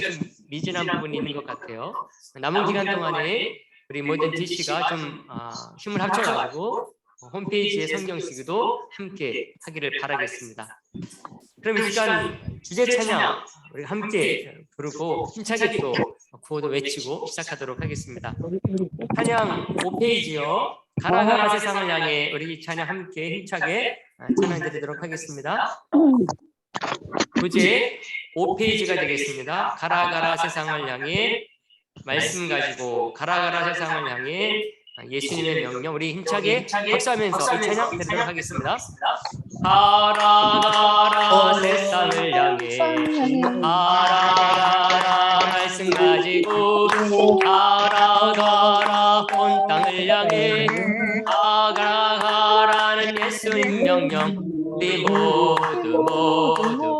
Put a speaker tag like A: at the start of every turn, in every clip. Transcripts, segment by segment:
A: 좀 미진한 부분이 있는 것 같아요. 남은 기간 동안에 우리 모든 DC가 좀 힘을 합쳐가지고 홈페이지에 성경 시기도 함께 하기를 바라겠습니다. 그럼 이 시간 주제 찬양 우리 함께 부르고 힘차게 또 구호도 외치고 시작하도록 하겠습니다. 찬양 5페이지요. 가라 가라 세상을 향해 우리 찬양 함께 힘차게 찬양 드리도록 하겠습니다. 부제 5페이지가 되겠습니다. 가라 가라 세상을 향해 말씀 가지고 가라 가라 세상을 향해 예수님의 명령 우리 힘차게 박수하면서 이 찬양 드리도록 하겠습니다. 가라 가라 세상을 향해 가라 가라 말씀 가지고 가라 가라 온 땅을 향해 가라 가라는 예수님 명령 우리 모두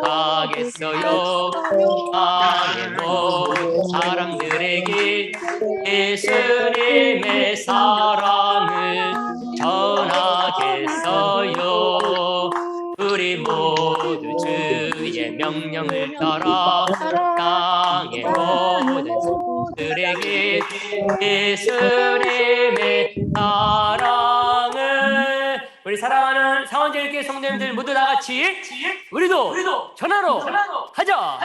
A: 가겠어요. 땅의 모든 사람들에게 예수님의 사랑을 전하겠어요. 우리 모두 주의 명령을 따라 땅의 모든 사람들에게 예수님의 사랑을 우리 사랑하는 사원제일교회 성도님들 모두 다 같이 우리도 전하러 하자.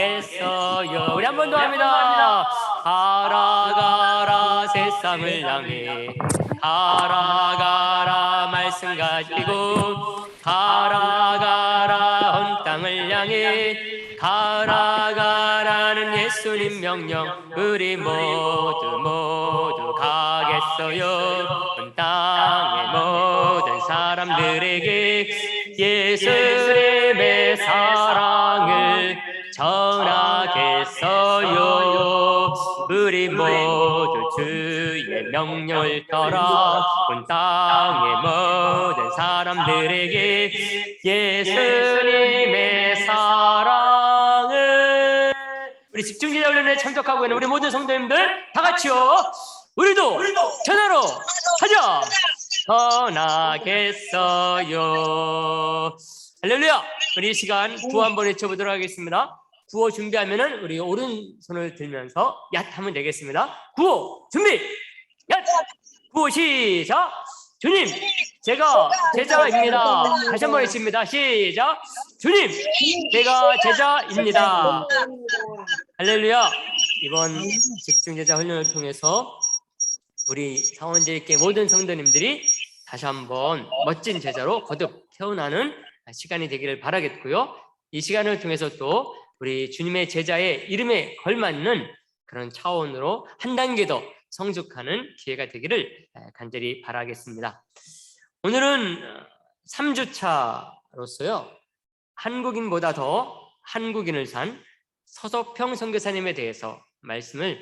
A: 전하겠어요. 우리 한 번 더 합니다. 가라 가라 세상을 향해 가라 가라 말씀 가지고 가라 가라 온 땅을 향해 가라 가라는 예수님 명령 우리 모두 가겠어요. 온 땅의 모든 사람들에게 예수님의 사랑을 전하겠어요. 우리 모두 주의 명령을 따라 온 땅의 모든 사람들에게 예수님의 사랑을 우리 집중제자 훈련에 참석하고 있는 우리 모든 성도님들 다 같이요. 우리도 전하러 하자. 전하겠어요. 할렐루야. 우리 이 시간 구호 한번 외쳐보도록 하겠습니다. 구호 준비하면은 우리 오른손을 들면서 얏 하면 되겠습니다. 구호 준비 얏. 구호 시작. 주님 제가 제자입니다. 다시 한번 했습니다. 시작. 주님 제가 제자입니다. 할렐루야. 이번 집중제자 훈련을 통해서 우리 사원제일교회 모든 성도님들이 다시 한번 멋진 제자로 거듭 태어나는 시간이 되기를 바라겠고요. 이 시간을 통해서 또 우리 주님의 제자의 이름에 걸맞는 그런 차원으로 한 단계 더 성숙하는 기회가 되기를 간절히 바라겠습니다. 오늘은 3주차로서요. 한국인보다 더 한국인을 산 서석평 선교사님에 대해서 말씀을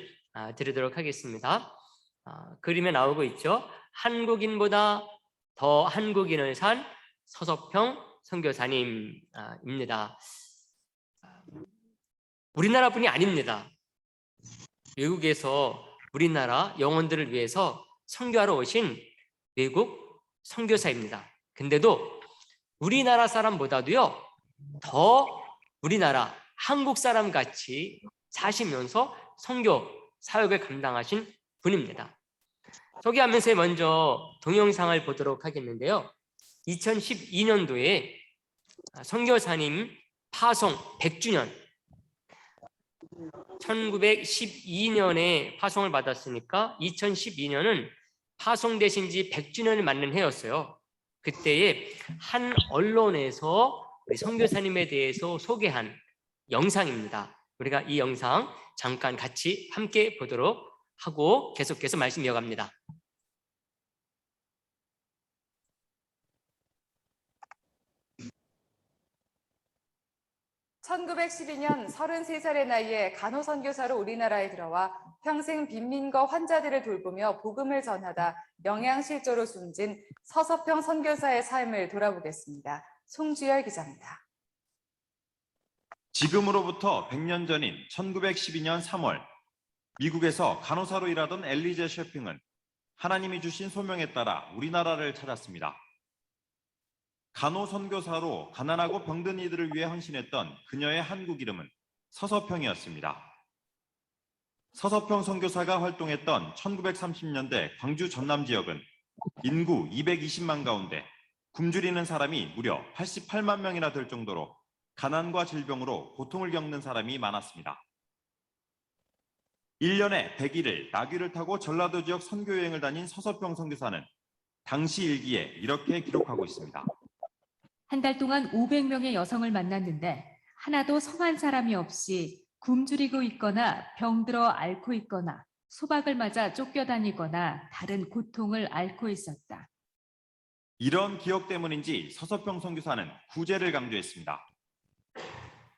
A: 드리도록 하겠습니다. 그림에 나오고 있죠. 한국인보다 더 한국인을 산 서석평 선교사님입니다. 우리나라뿐이 아닙니다. 외국에서 우리나라 영혼들을 위해서 선교하러 오신 외국 선교사입니다. 근데도 우리나라 사람보다도요 더 우리나라 한국 사람 같이 사시면서 선교 사역을 감당하신 분입니다. 소개하면서 먼저 동영상을 보도록 하겠는데요. 2012년도에 선교사님 파송 100주년 1912년에 파송을 받았으니까 2012년은 파송되신 지 100주년을 맞는 해였어요. 그때에 한 언론에서 우리 선교사님에 대해서 소개한 영상입니다. 우리가 이 영상 잠깐 같이 함께 보도록 하고 계속해서 말씀 이어갑니다.
B: 1912년 33살의 나이에 간호선교사로 우리나라에 들어와 평생 빈민거 환자들을 돌보며 복음을 전하다 영양실조로 숨진 서석평 선교사의 삶을 돌아보겠습니다. 송주열 기자입니다.
C: 지금으로부터 100년 전인 1912년 3월 미국에서 간호사로 일하던 엘리제 셰핑은 하나님이 주신 소명에 따라 우리나라를 찾았습니다. 간호선교사로 가난하고 병든 이들을 위해 헌신했던 그녀의 한국 이름은 서서평이었습니다. 서서평 선교사가 활동했던 1930년대 광주 전남 지역은 인구 220만 가운데 굶주리는 사람이 무려 88만 명이나 될 정도로 가난과 질병으로 고통을 겪는 사람이 많았습니다. 1년에 100일을 나귀를 타고 전라도 지역 선교여행을 다닌 서서평 선교사는 당시 일기에 이렇게 기록하고 있습니다.
D: 한 달 동안 500명의 여성을 만났는데 하나도 성한 사람이 없이 굶주리고 있거나 병들어 앓고 있거나 소박을 맞아 쫓겨다니거나 다른 고통을 앓고 있었다.
C: 이런 기억 때문인지 서서평 선교사는 구제를 강조했습니다.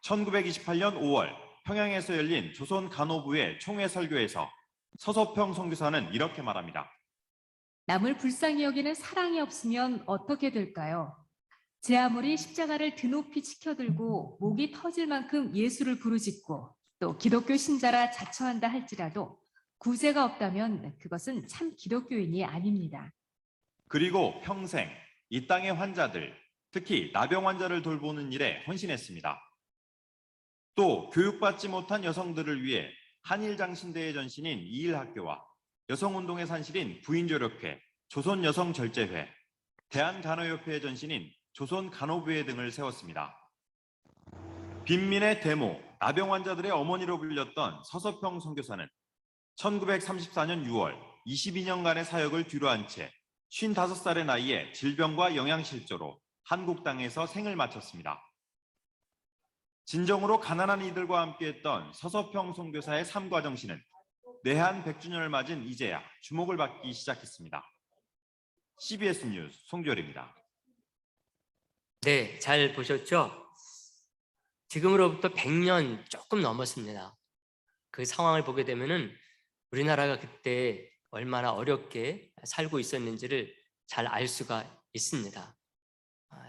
C: 1928년 5월 평양에서 열린 조선 간호부의 총회 설교에서 서서평 선교사는 이렇게 말합니다.
D: 남을 불쌍히 여기는 사랑이 없으면 어떻게 될까요? 제 아무리 십자가를 드높이 치켜들고 목이 터질 만큼 예수를 부르짖고 또 기독교 신자라 자처한다 할지라도 구제가 없다면 그것은 참 기독교인이 아닙니다.
C: 그리고 평생 이 땅의 환자들, 특히 나병 환자를 돌보는 일에 헌신했습니다. 또 교육받지 못한 여성들을 위해 한일장신대의 전신인 이일학교와 여성운동의 산실인 부인조력회, 조선여성절제회, 대한간호협회의 전신인 조선간호부회 등을 세웠습니다. 빈민의 대모, 나병 환자들의 어머니로 불렸던 서서평 선교사는 1934년 6월 22년간의 사역을 뒤로한 채 55살의 나이에 질병과 영양실조로 한국 땅에서 생을 마쳤습니다. 진정으로 가난한 이들과 함께했던 서서평 선교사의 삶과 정신은 내한 100주년을 맞은 이제야 주목을 받기 시작했습니다. CBS 뉴스 송주열입니다.
A: 네, 잘 보셨죠? 지금으로부터 100년 조금 넘었습니다. 그 상황을 보게 되면은 우리나라가 그때 얼마나 어렵게 살고 있었는지를 잘 알 수가 있습니다.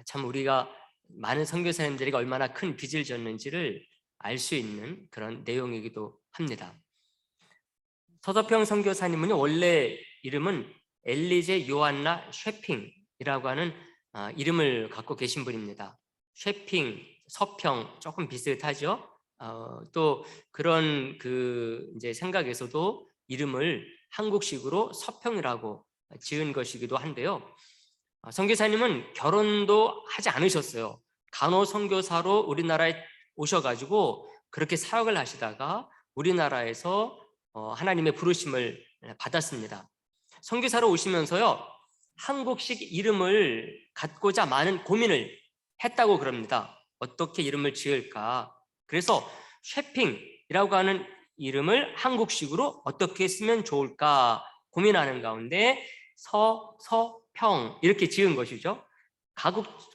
A: 참 우리가 많은 선교사님들이 얼마나 큰 빚을 졌는지를 알 수 있는 그런 내용이기도 합니다. 서서평 선교사님은 원래 이름은 엘리제 요한나 쉐핑이라고 하는 이름을 갖고 계신 분입니다. 쉐핑, 서평 조금 비슷하죠. 또 그런 이제 생각에서도 이름을 한국식으로 서평이라고 지은 것이기도 한데요. 선교사님은 결혼도 하지 않으셨어요. 간호 선교사로 우리나라에 오셔가지고 그렇게 사역을 하시다가 우리나라에서 하나님의 부르심을 받았습니다. 선교사로 오시면서요, 한국식 이름을 갖고자 많은 고민을 했다고 그럽니다. 어떻게 이름을 지을까? 그래서 쉐핑이라고 하는 이름을 한국식으로 어떻게 쓰면 좋을까 고민하는 가운데 서평 이렇게 지은 것이죠.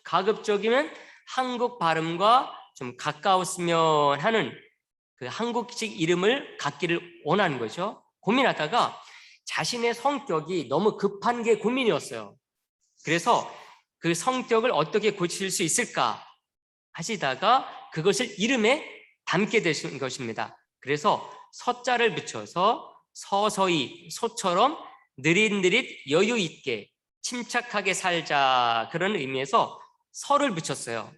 A: 가급적이면 한국 발음과 좀 가까웠으면 하는 그 한국식 이름을 갖기를 원하는 거죠. 고민하다가 자신의 성격이 너무 급한 게 고민이었어요. 그래서 그 성격을 어떻게 고칠 수 있을까 하시다가 그것을 이름에 담게 되신 것입니다. 그래서 서자를 붙여서 서서히 소처럼 느릿느릿 여유 있게 침착하게 살자 그런 의미에서 서를 붙였어요.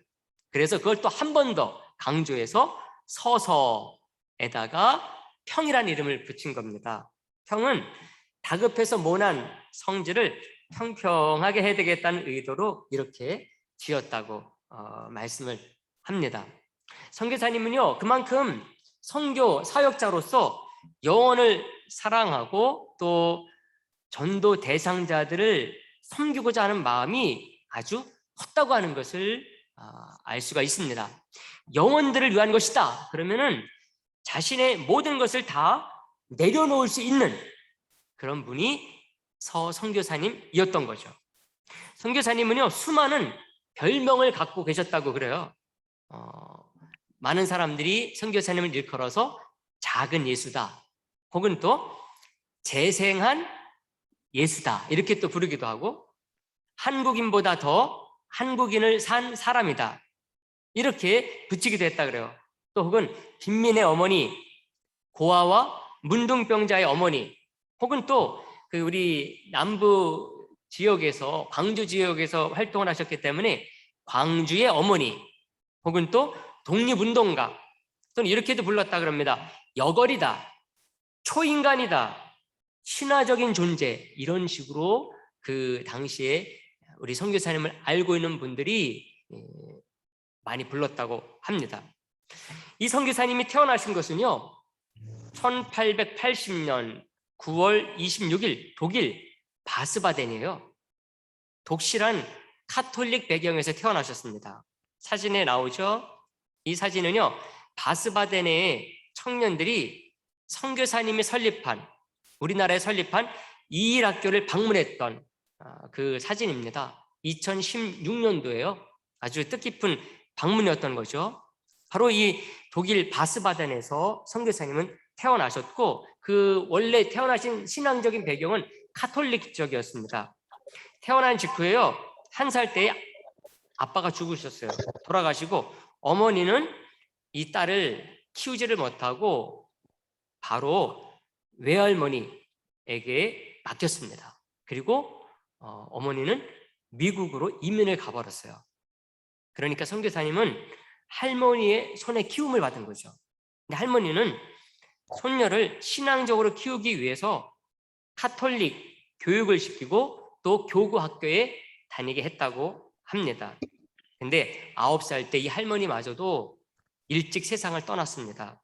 A: 그래서 그걸 또 한 번 더 강조해서 서서에다가 평이라는 이름을 붙인 겁니다. 평은 다급해서 모난 성질을 평평하게 해야 되겠다는 의도로 이렇게 지었다고 말씀을 합니다. 선교사님은요, 그만큼 선교 사역자로서 영혼을 사랑하고 또 전도 대상자들을 섬기고자 하는 마음이 아주 컸다고 하는 것을 알 수가 있습니다. 영혼들을 위한 것이다 그러면은 자신의 모든 것을 다 내려놓을 수 있는 그런 분이 선교사님이었던 거죠. 선교사님은요, 수많은 별명을 갖고 계셨다고 그래요. 많은 사람들이 선교사님을 일컬어서 작은 예수다, 혹은 또 재생한 예수다 이렇게 또 부르기도 하고, 한국인보다 더 한국인을 산 사람이다 이렇게 붙이기도 했다 그래요. 또 혹은 빈민의 어머니, 고아와 문둥병자의 어머니, 혹은 또 우리 남부 지역에서, 광주 지역에서 활동을 하셨기 때문에 광주의 어머니, 혹은 또 독립운동가, 또는 이렇게도 불렀다 그럽니다. 여걸이다, 초인간이다, 신화적인 존재, 이런 식으로 그 당시에 우리 선교사님을 알고 있는 분들이 많이 불렀다고 합니다. 이 선교사님이 태어나신 것은요 1880년 9월 26일 독일 바스바덴이에요. 독실한 카톨릭 배경에서 태어나셨습니다. 사진에 나오죠? 이 사진은요 바스바덴의 청년들이 선교사님이 설립한, 우리나라에 설립한 이일학교를 방문했던 그 사진입니다. 2016년도에요. 아주 뜻깊은 방문이었던 거죠. 바로 이 독일 바스바덴에서 선교사님은 태어나셨고, 그 원래 태어나신 신앙적인 배경은 카톨릭적이었습니다. 태어난 직후에요 1살 때에 아빠가 죽으셨어요. 돌아가시고 어머니는 이 딸을 키우지를 못하고 바로 외할머니에게 맡겼습니다. 그리고 어머니는 미국으로 이민을 가버렸어요. 그러니까 선교사님은 할머니의 손에 키움을 받은 거죠. 근데 할머니는 손녀를 신앙적으로 키우기 위해서 카톨릭 교육을 시키고 또 교구 학교에 다니게 했다고 합니다. 근데 9살 때 이 할머니마저도 일찍 세상을 떠났습니다.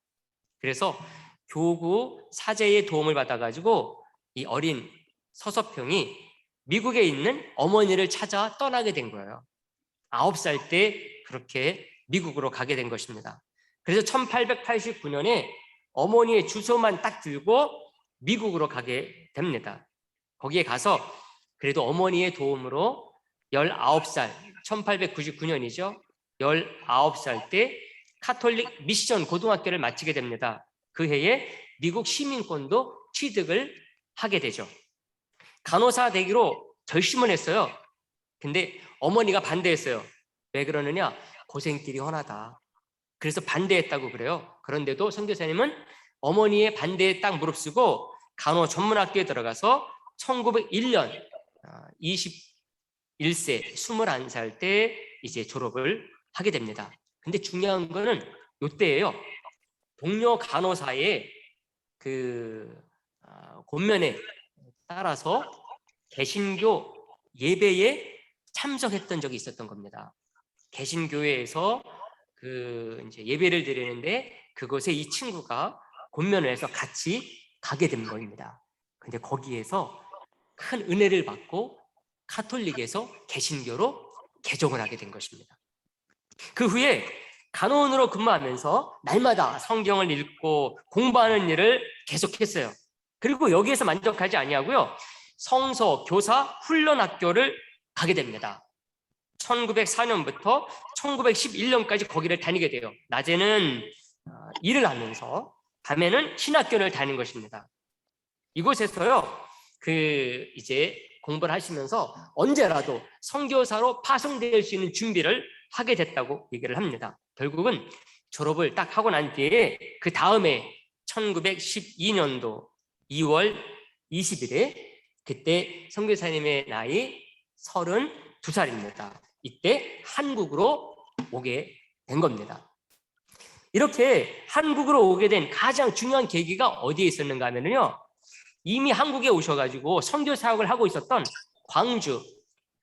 A: 그래서 교구 사제의 도움을 받아가지고 이 어린 서서평이 미국에 있는 어머니를 찾아 떠나게 된 거예요. 9살 때 그렇게 미국으로 가게 된 것입니다. 그래서 1889년에 어머니의 주소만 딱 들고 미국으로 가게 됩니다. 거기에 가서 그래도 어머니의 도움으로 19살, 1899년이죠. 19살 때 카톨릭 미션 고등학교를 마치게 됩니다. 그 해에 미국 시민권도 취득을 하게 되죠. 간호사 되기로 결심을 했어요. 근데 어머니가 반대했어요. 왜 그러느냐? 고생길이 훤하다. 그래서 반대했다고 그래요. 그런데도 선교사님은 어머니의 반대에 딱 무릅쓰고 간호 전문학교에 들어가서 1901년 21세, 21살 때 이제 졸업을 하게 됩니다. 근데 중요한 거는 이때예요. 동료 간호사의 그 권면에 따라서 개신교 예배에 참석했던 적이 있었던 겁니다. 개신교회에서 그 이제 예배를 드리는데 그곳에 이 친구가 권면을 해서 같이 가게 된 겁니다. 근데 거기에서 큰 은혜를 받고 카톨릭에서 개신교로 개종을 하게 된 것입니다. 그 후에 간호원으로 근무하면서 날마다 성경을 읽고 공부하는 일을 계속했어요. 그리고 여기에서 만족하지 아니하고요. 성서 교사 훈련학교를 가게 됩니다. 1904년부터 1911년까지 거기를 다니게 돼요. 낮에는 일을 하면서 밤에는 신학교를 다닌 것입니다. 이곳에서요, 이제 공부를 하시면서 언제라도 선교사로 파송될 수 있는 준비를 하게 됐다고 얘기를 합니다. 결국은 졸업을 딱 하고 난 뒤에 그 다음에 1912년도 2월 20일에 그때 선교사님의 나이 32살입니다. 이때 한국으로 오게 된 겁니다. 이렇게 한국으로 오게 된 가장 중요한 계기가 어디에 있었는가 하면요, 이미 한국에 오셔가지고 선교 사역을 하고 있었던 광주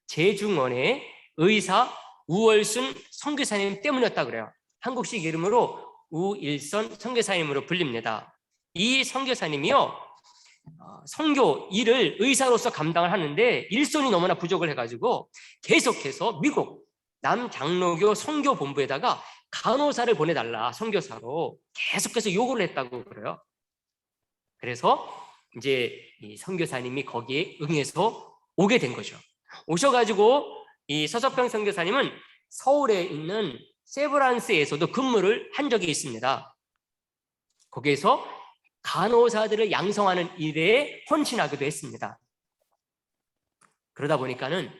A: 제중원의 의사 우월순 선교사님 때문이었다 그래요. 한국식 이름으로 우일선 선교사님으로 불립니다. 이 선교사님이요, 선교 일을 의사로서 감당을 하는데 일손이 너무나 부족을 해가지고 계속해서 미국 남장로교 선교본부에다가 간호사를 보내달라, 선교사로 계속해서 요구를 했다고 그래요. 그래서 이제 이 선교사님이 거기에 응해서 오게 된 거죠. 오셔가지고 이 서서평 선교사님은 서울에 있는 세브란스에서도 근무를 한 적이 있습니다. 거기에서 간호사들을 양성하는 일에 헌신하기도 했습니다. 그러다 보니까는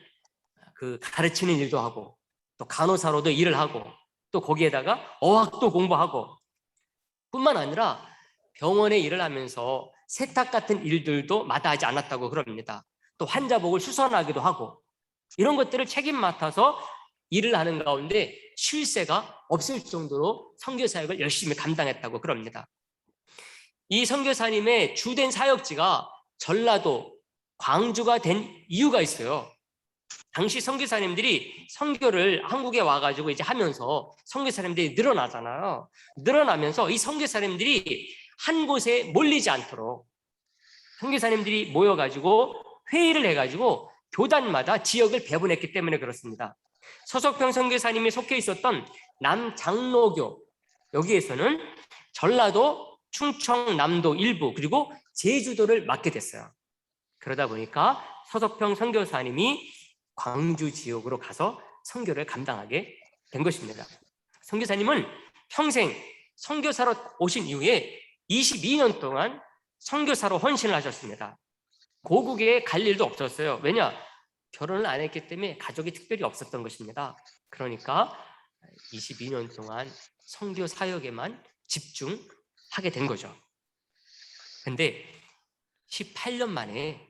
A: 그 가르치는 일도 하고 또 간호사로도 일을 하고 또 거기에다가 어학도 공부하고 뿐만 아니라 병원에 일을 하면서 세탁 같은 일들도 마다하지 않았다고 그럽니다. 또 환자복을 수선하기도 하고 이런 것들을 책임 맡아서 일을 하는 가운데 쉴새가 없을 정도로 선교 사역을 열심히 감당했다고 그럽니다. 이 선교사님의 주된 사역지가 전라도, 광주가 된 이유가 있어요. 당시 선교사님들이 선교를 한국에 와가지고 이제 하면서 선교사님들이 늘어나잖아요. 늘어나면서 이 선교사님들이 한 곳에 몰리지 않도록 선교사님들이 모여가지고 회의를 해가지고 교단마다 지역을 배분했기 때문에 그렇습니다. 서석평 선교사님이 속해 있었던 남장로교, 여기에서는 전라도, 충청, 남도 일부 그리고 제주도를 맡게 됐어요. 그러다 보니까 서석평 선교사님이 광주 지역으로 가서 선교를 감당하게 된 것입니다. 선교사님은 평생 선교사로 오신 이후에 22년 동안 선교사로 헌신을 하셨습니다. 고국에 갈 일도 없었어요. 왜냐? 결혼을 안 했기 때문에 가족이 특별히 없었던 것입니다. 그러니까 22년 동안 선교 사역에만 집중하게 된 거죠. 근데 18년 만에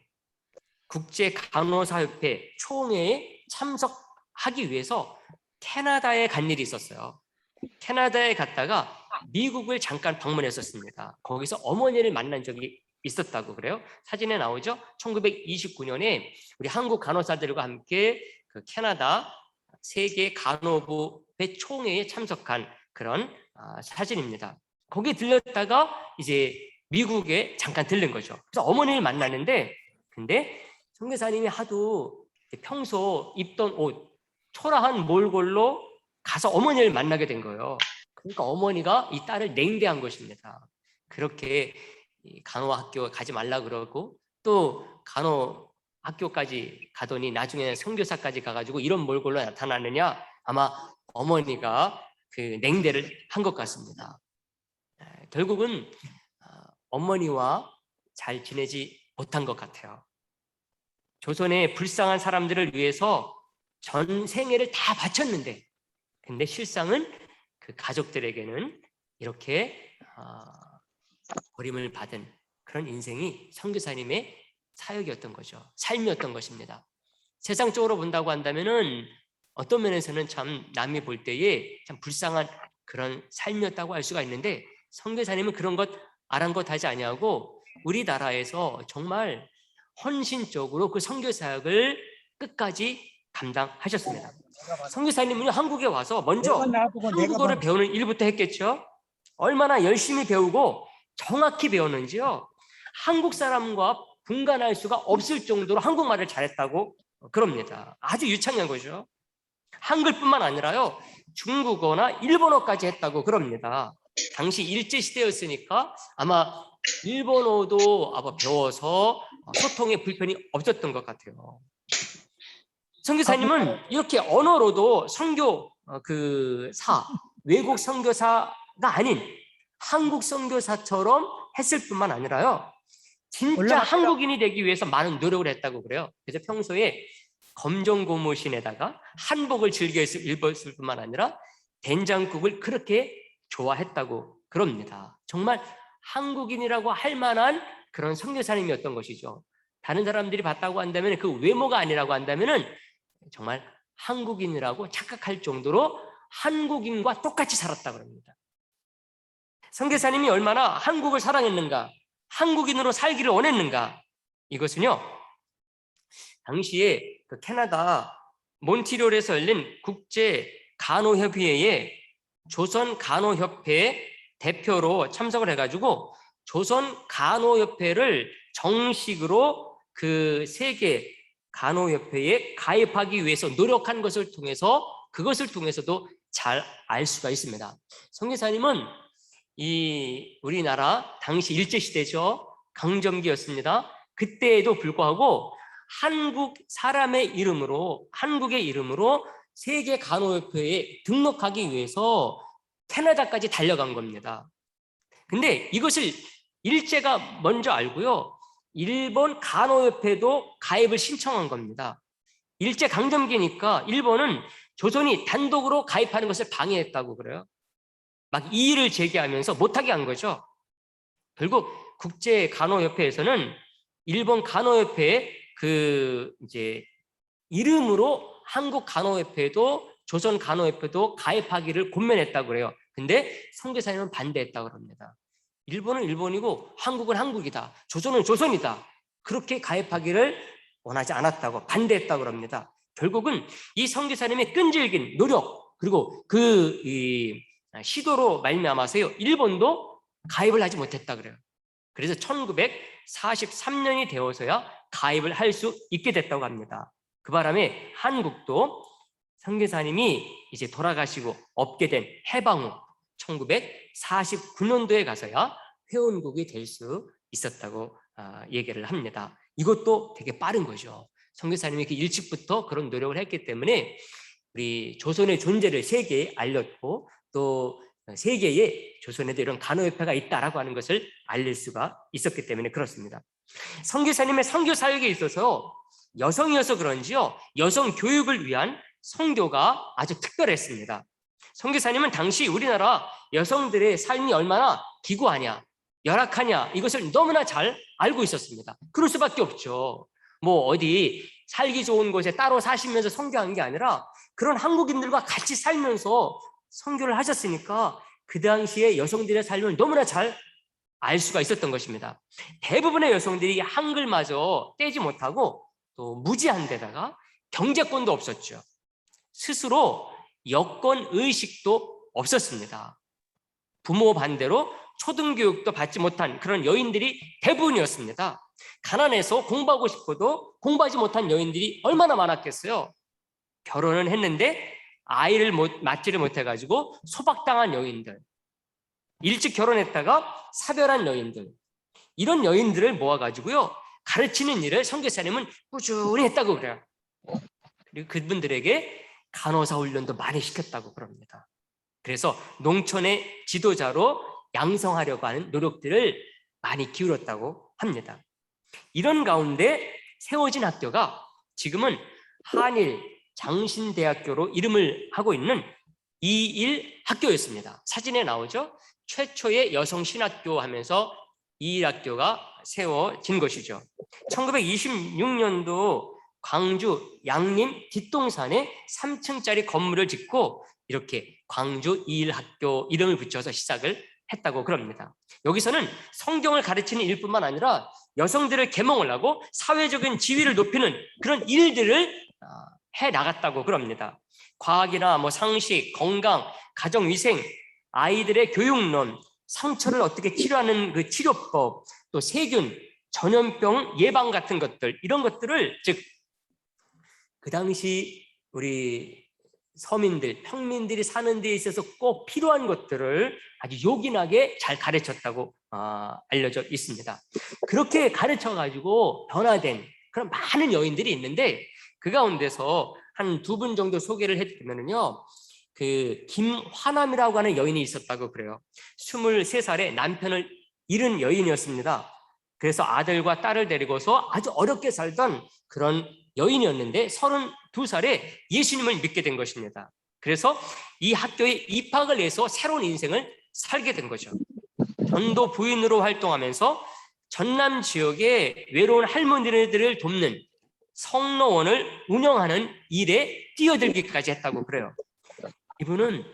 A: 국제간호사협회 총회에 참석하기 위해서 캐나다에 간 일이 있었어요. 캐나다에 갔다가 미국을 잠깐 방문했었습니다. 거기서 어머니를 만난 적이 있었다고 그래요. 사진에 나오죠. 1929년에 우리 한국 간호사들과 함께 그 캐나다 세계 간호부회 총회에 참석한 그런 사진입니다. 거기 들렸다가 이제 미국에 잠깐 들른 거죠. 그래서 어머니를 만나는데, 근데 선교사님이 하도 평소 입던 옷, 초라한 몰골로 가서 어머니를 만나게 된 거예요. 그러니까 어머니가 이 딸을 냉대한 것입니다. 그렇게 간호학교 가지 말라 그러고 또 간호학교까지 가더니 나중에는 선교사까지 가가지고 이런 몰골로 나타나느냐, 아마 어머니가 그 냉대를 한 것 같습니다. 결국은 어머니와 잘 지내지 못한 것 같아요. 조선의 불쌍한 사람들을 위해서 전 생애를 다 바쳤는데, 근데 실상은 그 가족들에게는 이렇게 버림을 받은 그런 인생이 선교사님의 사역이었던 거죠. 삶이었던 것입니다. 세상적으로 본다고 한다면은 어떤 면에서는 참 남이 볼 때에 참 불쌍한 그런 삶이었다고 할 수가 있는데, 선교사님은 그런 것 아랑곳하지 아니하고 우리나라에서 정말 헌신적으로 그 선교 사역을 끝까지 감당하셨습니다. 선교사님은 한국에 와서 먼저 한국어를 배우는 일부터 했겠죠. 얼마나 열심히 배우고 정확히 배웠는지요. 한국 사람과 분간할 수가 없을 정도로 한국말을 잘했다고 그럽니다. 아주 유창한 거죠. 한글뿐만 아니라요, 중국어나 일본어까지 했다고 그럽니다. 당시 일제시대였으니까 아마 일본어도 아마 배워서 소통에 불편이 없었던 것 같아요. 선교사님은 이렇게 언어로도 외국 선교사가 아닌 한국 선교사처럼 했을 뿐만 아니라요, 진짜 한국인이 되기 위해서 많은 노력을 했다고 그래요. 그래서 평소에 검정 고무신에다가 한복을 즐겨 입었을 뿐만 아니라 된장국을 그렇게 좋아했다고 그럽니다. 정말 한국인이라고 할 만한 그런 선교사님이었던 것이죠. 다른 사람들이 봤다고 한다면, 그 외모가 아니라고 한다면은 정말 한국인이라고 착각할 정도로 한국인과 똑같이 살았다고 합니다. 선교사님이 얼마나 한국을 사랑했는가, 한국인으로 살기를 원했는가, 이것은요, 당시에 그 캐나다 몬트리올에서 열린 국제 간호협의회에 조선 간호협회 대표로 참석을 해가지고 조선 간호협회를 정식으로 그 세계 간호협회에 가입하기 위해서 노력한 것을 통해서, 그것을 통해서도 잘 알 수가 있습니다. 선교사님은 이 우리나라 당시 일제시대죠. 강점기였습니다. 그때에도 불구하고 한국 사람의 이름으로, 한국의 이름으로 세계 간호협회에 등록하기 위해서 캐나다까지 달려간 겁니다. 근데 이것을 일제가 먼저 알고요, 일본 간호협회도 가입을 신청한 겁니다. 일제 강점기니까 일본은 조선이 단독으로 가입하는 것을 방해했다고 그래요. 막 이의를 제기하면서 못하게 한 거죠. 결국 국제 간호협회에서는 일본 간호협회의 그 이제 이름으로 한국 간호협회도 조선 간호협회도 가입하기를 권면했다고 그래요. 근데 선교사님은 반대했다고 합니다. 일본은 일본이고 한국은 한국이다. 조선은 조선이다. 그렇게 가입하기를 원하지 않았다고 반대했다고 합니다. 결국은 이 선교사님의 끈질긴 노력 그리고 이 시도로 말미암아서요 일본도 가입을 하지 못했다 그래요. 그래서 1943년이 되어서야 가입을 할 수 있게 됐다고 합니다. 그 바람에 한국도 선교사님이 이제 돌아가시고 없게 된 해방 후 1949년도에 가서야 회원국이 될 수 있었다고 얘기를 합니다. 이것도 되게 빠른 거죠. 선교사님이 그 일찍부터 그런 노력을 했기 때문에 우리 조선의 존재를 세계에 알렸고 또 세계에 조선에도 이런 간호협회가 있다라고 하는 것을 알릴 수가 있었기 때문에 그렇습니다. 선교사님의 선교 사역에 있어서 여성이어서 그런지요 여성 교육을 위한 선교가 아주 특별했습니다. 선교사님은 당시 우리나라 여성들의 삶이 얼마나 기구하냐 열악하냐 이것을 너무나 잘 알고 있었습니다. 그럴 수밖에 없죠. 뭐 어디 살기 좋은 곳에 따로 사시면서 선교한 게 아니라 그런 한국인들과 같이 살면서 선교를 하셨으니까 그 당시에 여성들의 삶을 너무나 잘 알 수가 있었던 것입니다. 대부분의 여성들이 한글마저 떼지 못하고 또 무지한 데다가 경제권도 없었죠. 스스로 여권 의식도 없었습니다. 부모 반대로 초등교육도 받지 못한 그런 여인들이 대부분이었습니다. 가난해서 공부하고 싶어도 공부하지 못한 여인들이 얼마나 많았겠어요. 결혼은 했는데 아이를 낳지를 못해가지고 소박당한 여인들, 일찍 결혼했다가 사별한 여인들, 이런 여인들을 모아가지고요 가르치는 일을 선교사님은 꾸준히 했다고 그래요. 그리고 그분들에게 간호사 훈련도 많이 시켰다고 그럽니다. 그래서 농촌의 지도자로 양성하려고 하는 노력들을 많이 기울였다고 합니다. 이런 가운데 세워진 학교가 지금은 한일 장신대학교로 이름을 하고 있는 이일학교였습니다. 사진에 나오죠? 최초의 여성 신학교 하면서 이일학교가 세워진 것이죠. 1926년도 광주 양림 뒷동산에 3층짜리 건물을 짓고 이렇게 광주 이일학교 이름을 붙여서 시작을 했다고 그럽니다. 여기서는 성경을 가르치는 일뿐만 아니라 여성들을 계몽을 하고 사회적인 지위를 높이는 그런 일들을 해 나갔다고 그럽니다. 과학이나 뭐 상식, 건강, 가정위생, 아이들의 교육론, 상처를 어떻게 치료하는 그 치료법, 또 세균, 전염병 예방 같은 것들 이런 것들을 즉 그 당시 우리 서민들, 평민들이 사는 데 있어서 꼭 필요한 것들을 아주 요긴하게 잘 가르쳤다고 알려져 있습니다. 그렇게 가르쳐가지고 변화된 그런 많은 여인들이 있는데 그 가운데서 한 2분 정도 소개를 해드리면요. 그 김화남이라고 하는 여인이 있었다고 그래요. 23살에 남편을 잃은 여인이었습니다. 그래서 아들과 딸을 데리고서 아주 어렵게 살던 그런 여인이었는데 32살에 예수님을 믿게 된 것입니다. 그래서 이 학교에 입학을 해서 새로운 인생을 살게 된 거죠. 전도 부인으로 활동하면서 전남 지역의 외로운 할머니들을 돕는 성로원을 운영하는 일에 뛰어들기까지 했다고 그래요. 이분은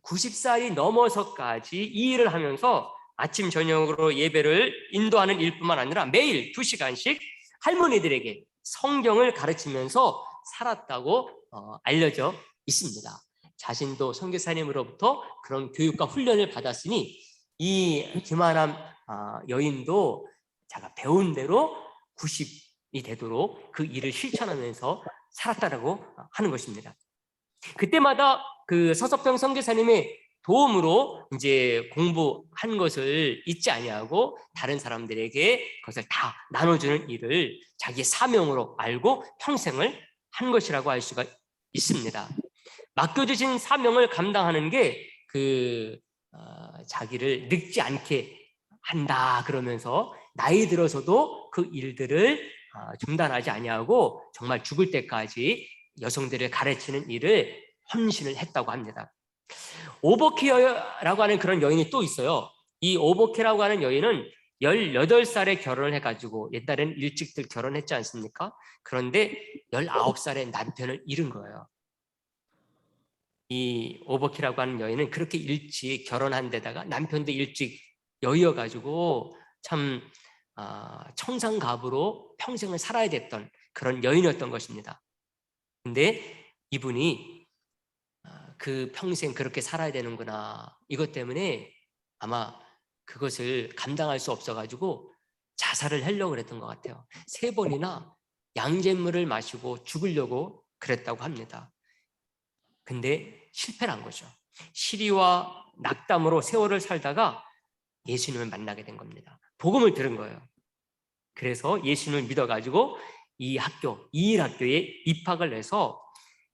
A: 90살이 넘어서까지 이 일을 하면서 아침 저녁으로 예배를 인도하는 일뿐만 아니라 매일 2시간씩 할머니들에게 성경을 가르치면서 살았다고 알려져 있습니다. 자신도 선교사님으로부터 그런 교육과 훈련을 받았으니 이 김아람 여인도 자가 배운 대로 90이 되도록 그 일을 실천하면서 살았다라고 하는 것입니다. 그때마다 그 서석평 선교사님의 도움으로 이제 공부한 것을 잊지 아니하고 다른 사람들에게 그것을 다 나눠주는 일을 자기의 사명으로 알고 평생을 한 것이라고 할 수가 있습니다. 맡겨주신 사명을 감당하는 게 자기를 늙지 않게 한다 그러면서 나이 들어서도 그 일들을 중단하지 아니하고 정말 죽을 때까지 여성들을 가르치는 일을 헌신을 했다고 합니다. 오버케라고 하는 그런 여인이 또 있어요. 이 오버케라고 하는 여인은 18살에 결혼을 해가지고 옛날에는 일찍들 결혼했지 않습니까? 그런데 19살에 남편을 잃은 거예요. 이 오버키라고 하는 여인은 그렇게 일찍 결혼한 데다가 남편도 일찍 여의어가지고 참 청산가부로 평생을 살아야 됐던 그런 여인이었던 것입니다. 근데 이분이 그 평생 그렇게 살아야 되는구나, 이것 때문에 아마 그것을 감당할 수 없어가지고 자살을 하려고 그랬던 것 같아요. 3번이나 양잿물을 마시고 죽으려고 그랬다고 합니다. 근데 실패를 한 거죠. 시리와 낙담으로 세월을 살다가 예수님을 만나게 된 겁니다. 복음을 들은 거예요. 그래서 예수님을 믿어가지고 이 일 학교에 입학을 해서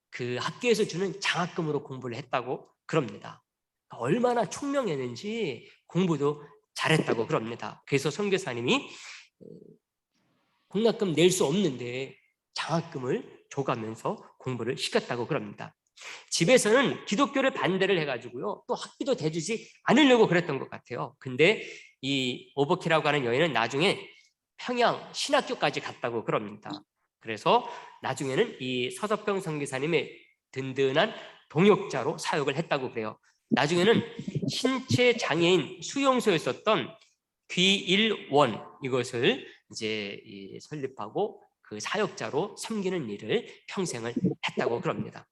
A: 그 학교에서 주는 장학금으로 공부를 했다고 그럽니다. 얼마나 총명했는지 공부도 잘했다고 그럽니다. 그래서 선교사님이 공학금 낼 수 없는데 장학금을 줘가면서 공부를 시켰다고 그럽니다. 집에서는 기독교를 반대를 해가지고요, 또 학비도 대주지 않으려고 그랬던 것 같아요. 근데 이 오버키라고 하는 여인은 나중에 평양 신학교까지 갔다고 그럽니다. 그래서 나중에는 이 서서평 선교사님의 든든한 동역자로 사역을 했다고 그래요. 나중에는 신체 장애인 수용소에 있었던 귀일원, 이것을 이제 설립하고 그 사역자로 섬기는 일을 평생을 했다고 그럽니다.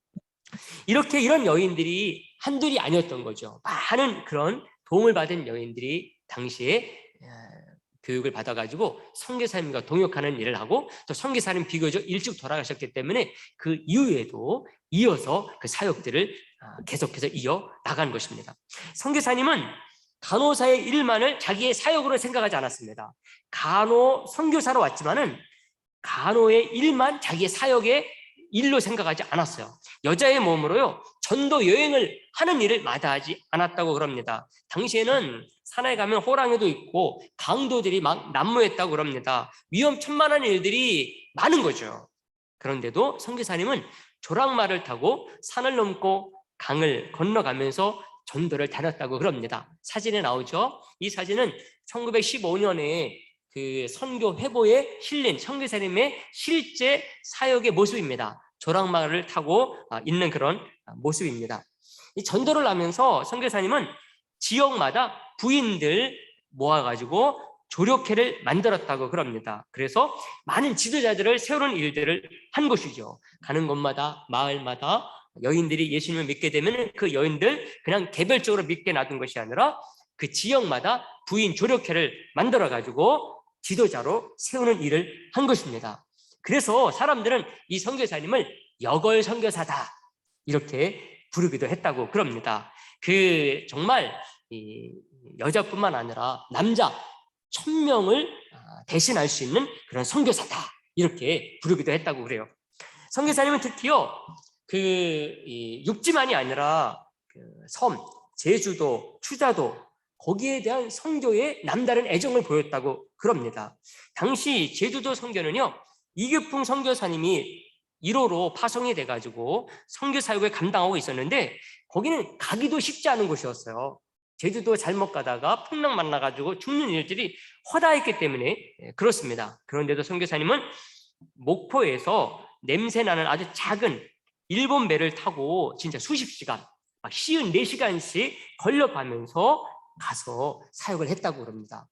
A: 이렇게 이런 여인들이 한둘이 아니었던 거죠. 많은 그런 도움을 받은 여인들이 당시에 교육을 받아가지고 선교사님과 동역하는 일을 하고, 또 선교사님 비교적 일찍 돌아가셨기 때문에 그 이후에도 이어서 그 사역들을 계속해서 이어 나간 것입니다. 선교사님은 간호사의 일만을 자기의 사역으로 생각하지 않았습니다. 간호 선교사로 왔지만은 간호의 일만 자기의 사역의 일로 생각하지 않았어요. 여자의 몸으로요, 전도 여행을 하는 일을 마다하지 않았다고 그럽니다. 당시에는 산에 가면 호랑이도 있고 강도들이 막 난무했다고 그럽니다. 위험천만한 일들이 많은 거죠. 그런데도 선교사님은 조랑말을 타고 산을 넘고 강을 건너가면서 전도를 다녔다고 그럽니다. 사진에 나오죠. 이 사진은 1915년에 그 선교 회보에 실린 선교사님의 실제 사역의 모습입니다. 조랑말을 타고 있는 그런 모습입니다. 이 전도를 하면서 선교사님은 지역마다 부인들 모아가지고 조력회를 만들었다고 그럽니다. 그래서 많은 지도자들을 세우는 일들을 한 것이죠. 가는 곳마다, 마을마다 여인들이 예수님을 믿게 되면 그 여인들 그냥 개별적으로 믿게 놔둔 것이 아니라 그 지역마다 부인 조력회를 만들어가지고 지도자로 세우는 일을 한 것입니다. 그래서 사람들은 이 선교사님을 여걸 선교사다, 이렇게 부르기도 했다고 그럽니다. 그 정말 이 여자뿐만 아니라 남자 1000명을 대신할 수 있는 그런 선교사다, 이렇게 부르기도 했다고 그래요. 선교사님은 특히요, 그 육지만이 아니라 그 섬, 제주도, 추자도, 거기에 대한 선교에 남다른 애정을 보였다고 그럽니다. 당시 제주도 선교는요, 이규풍 선교사님이 1호로 파송이 돼가지고 선교 사역을 감당하고 있었는데, 거기는 가기도 쉽지 않은 곳이었어요. 제주도 잘못 가다가 풍랑 만나가지고 죽는 일들이 허다했기 때문에 그렇습니다. 그런데도 선교사님은 목포에서 냄새나는 아주 작은 일본 배를 타고 진짜 수십 시간, 막 54시간씩 걸려가면서 가서 사역을 했다고 그럽니다.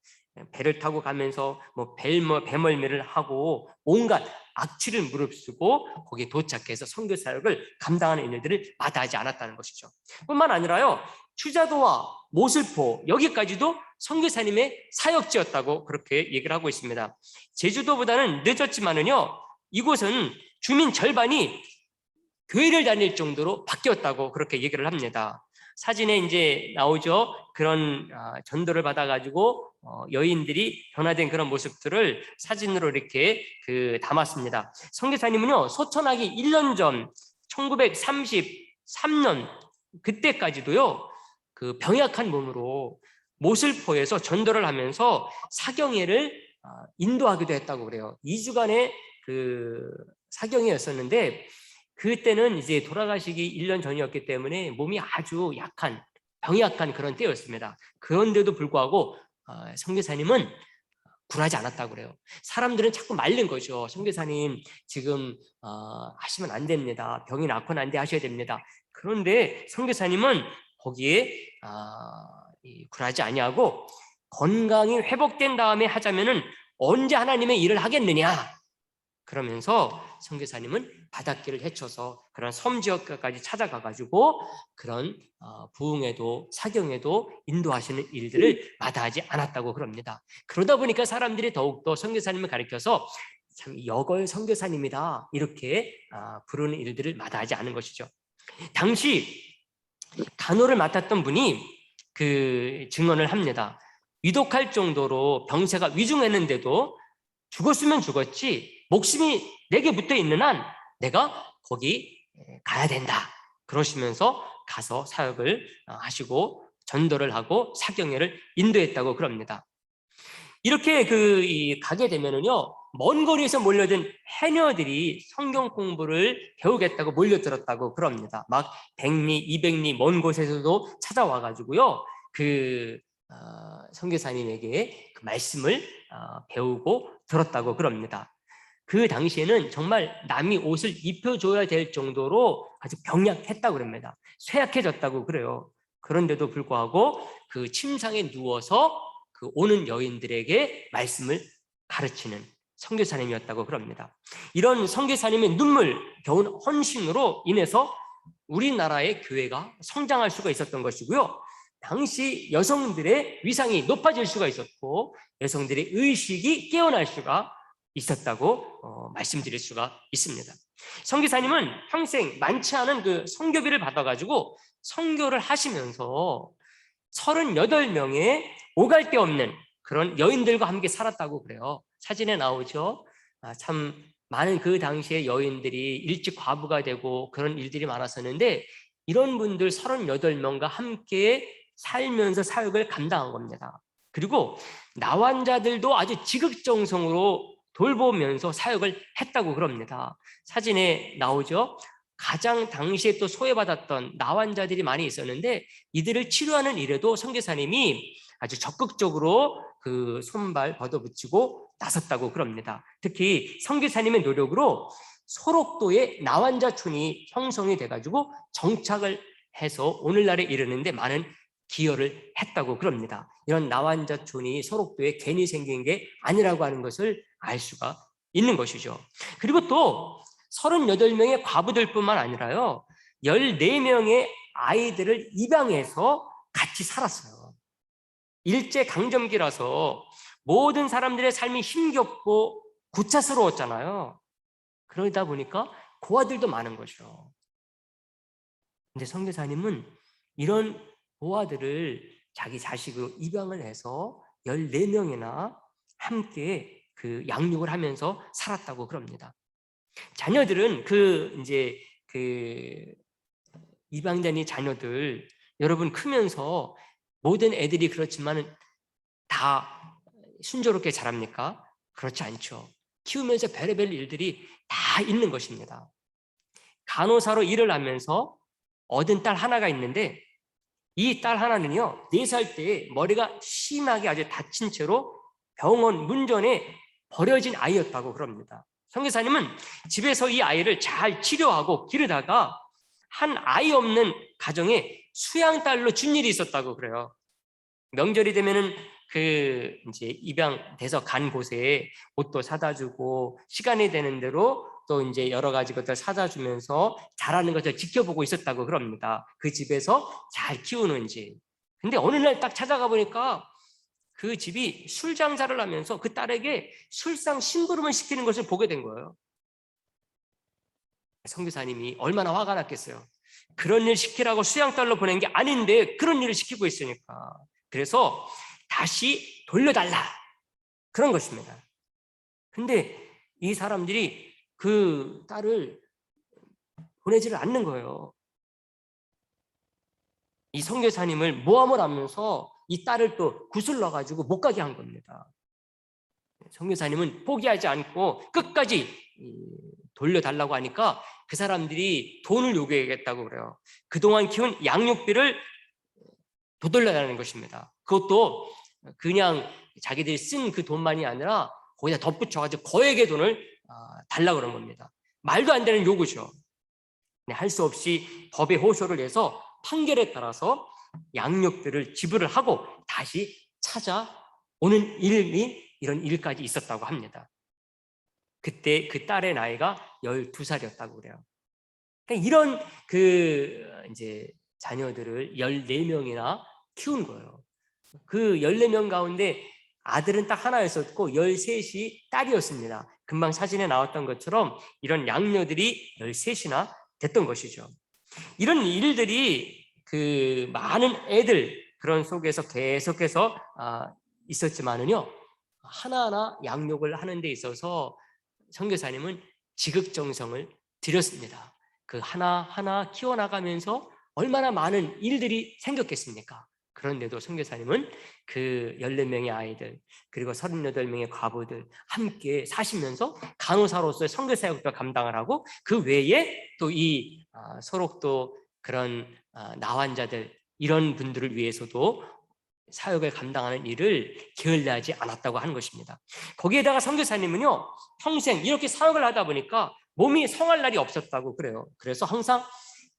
A: 배를 타고 가면서 뭐 배멀미를 하고 온갖 악취를 무릅쓰고 거기에 도착해서 선교 사역을 감당하는 일들을 마다하지 않았다는 것이죠. 뿐만 아니라요, 추자도와 모슬포, 여기까지도 선교사님의 사역지였다고 그렇게 얘기를 하고 있습니다. 제주도보다는 늦었지만은요, 이곳은 주민 절반이 교회를 다닐 정도로 바뀌었다고 그렇게 얘기를 합니다. 사진에 이제 나오죠. 그런 전도를 받아가지고 여인들이 변화된 그런 모습들을 사진으로 이렇게 담았습니다. 선교사님은요, 소천하기 1년 전 1933년 그때까지도요, 그 병약한 몸으로 모슬포에서 전도를 하면서 사경회를 인도하기도 했다고 그래요. 2주간의 그 사경회였었는데, 그때는 이제 돌아가시기 1년 전이었기 때문에 몸이 아주 약한, 병약한 그런 때였습니다. 그런데도 불구하고 선교사님은 굴하지 않았다고 그래요. 사람들은 자꾸 말린 거죠. 선교사님 지금 하시면 안 됩니다. 병이 낫거나 안 돼 하셔야 됩니다. 그런데 선교사님은 거기에 굴하지 아니하고 건강이 회복된 다음에 하자면은 언제 하나님의 일을 하겠느냐, 그러면서 선교사님은 바닷길을 헤쳐서 그런 섬 지역까지 찾아가 가지고 그런 부흥에도 사경에도 인도하시는 일들을 마다하지 않았다고 그럽니다. 그러다 보니까 사람들이 더욱더 선교사님을 가리켜서 참 여걸 선교사님이다 이렇게 부르는 일들을 마다하지 않은 것이죠. 당시 간호를 맡았던 분이 그 증언을 합니다. 위독할 정도로 병세가 위중했는데도 죽었으면 죽었지 목숨이 내게 붙어 있는 한 내가 거기 가야 된다 그러시면서 가서 사역을 하시고 전도를 하고 사경회를 인도했다고 그럽니다. 이렇게 가게 되면은요, 먼 거리에서 몰려든 해녀들이 성경 공부를 배우겠다고 몰려들었다고 그럽니다. 막 100리, 200리 먼 곳에서도 찾아와 가지고요, 선교사님에게 그 말씀을 배우고 들었다고 그럽니다. 그 당시에는 정말 남이 옷을 입혀줘야 될 정도로 아주 병약했다고 그럽니다. 쇠약해졌다고 그래요. 그런데도 불구하고 그 침상에 누워서 그 오는 여인들에게 말씀을 가르치는 선교사님이었다고 그럽니다. 이런 선교사님의 눈물겨운 헌신으로 인해서 우리나라의 교회가 성장할 수가 있었던 것이고요. 당시 여성들의 위상이 높아질 수가 있었고 여성들의 의식이 깨어날 수가 있었다고 말씀드릴 수가 있습니다. 선교사님은 평생 많지 않은 그 선교비를 받아가지고 선교를 하시면서 38명의 오갈 데 없는 그런 여인들과 함께 살았다고 그래요. 사진에 나오죠. 참 많은 그 당시에 여인들이 일찍 과부가 되고 그런 일들이 많았었는데 이런 분들 38명과 함께 살면서 사역을 감당한 겁니다. 그리고 나환자들도 아주 지극정성으로 돌보면서 사역을 했다고 그럽니다. 사진에 나오죠. 가장 당시에 또 소외받았던 나환자들이 많이 있었는데 이들을 치료하는 일에도 선교사님이 아주 적극적으로 그 손발 벗어붙이고 나섰다고 그럽니다. 특히 선교사님의 노력으로 소록도에 나환자촌이 형성이 돼가지고 정착을 해서 오늘날에 이르는데 많은 기여를 했다고 그럽니다. 이런 나환자촌이 소록도에 괜히 생긴 게 아니라고 하는 것을 알 수가 있는 것이죠. 그리고 또 38명의 과부들뿐만 아니라요, 14명의 아이들을 입양해서 같이 살았어요. 일제강점기라서 모든 사람들의 삶이 힘겹고 구차스러웠잖아요. 그러다 보니까 고아들도 많은 거죠. 근데 선교사님은 이런 고아들을 자기 자식으로 입양을 해서 14명이나 함께 그 양육을 하면서 살았다고 그럽니다. 자녀들은 입양자니 자녀들 여러분 크면서 모든 애들이 그렇지만 다 순조롭게 자랍니까? 그렇지 않죠. 키우면서 별의별 일들이 다 있는 것입니다. 간호사로 일을 하면서 얻은 딸 하나가 있는데 이 딸 하나는요, 4살 때 머리가 심하게 아주 다친 채로 병원 문전에 버려진 아이였다고 그럽니다. 선교사님은 집에서 이 아이를 잘 치료하고 기르다가 한 아이 없는 가정에 수양딸로 준 일이 있었다고 그래요. 명절이 되면은 이제 입양돼서 간 곳에 옷도 사다 주고 시간이 되는 대로 또 이제 여러 가지 것들 사다 주면서 자라는 것을 지켜보고 있었다고 그럽니다. 그 집에서 잘 키우는지. 근데 어느 날 딱 찾아가 보니까 그 집이 술 장사를 하면서 그 딸에게 술상 심부름을 시키는 것을 보게 된 거예요. 선교사님이 얼마나 화가 났겠어요. 그런 일 시키라고 수양딸로 보낸 게 아닌데 그런 일을 시키고 있으니까. 그래서 다시 돌려달라 그런 것입니다. 근데 이 사람들이 그 딸을 보내지를 않는 거예요. 이 선교사님을 모함을 하면서 이 딸을 또 구슬러 가지고 못 가게 한 겁니다. 선교사님은 포기하지 않고 끝까지 돌려달라고 하니까 그 사람들이 돈을 요구하겠다고 그래요. 그동안 키운 양육비를 되돌려달라는 것입니다. 그것도 그냥 자기들이 쓴 그 돈만이 아니라 거기다 덧붙여가지고 거액의 돈을 달라고 그런 겁니다. 말도 안 되는 요구죠. 할 수 없이 법의 호소를 해서 판결에 따라서 양육들을 지불을 하고 다시 찾아오는 일이 이런 일까지 있었다고 합니다. 그때 그 딸의 나이가 12살이었다고 그래요. 그러니까 이런 이제 자녀들을 14명이나 키운 거예요. 그 14명 가운데 아들은 딱 하나였었고 13이 딸이었습니다. 금방 사진에 나왔던 것처럼 이런 양녀들이 13이나 됐던 것이죠. 이런 일들이 그 많은 애들 그런 속에서 계속해서 있었지만은요, 하나하나 양육을 하는 데 있어서 선교사님은 지극정성을 들였습니다. 그 하나하나 키워나가면서 얼마나 많은 일들이 생겼겠습니까? 그런데도 선교사님은 그 14명의 아이들 그리고 38명의 과부들 함께 사시면서 간호사로서의 선교사역도 감당을 하고 그 외에 또 이 소록도 그런 나환자들 이런 분들을 위해서도 사역을 감당하는 일을 게을리하지 않았다고 하는 것입니다. 거기에다가 선교사님은요, 평생 이렇게 사역을 하다 보니까 몸이 성할 날이 없었다고 그래요. 그래서 항상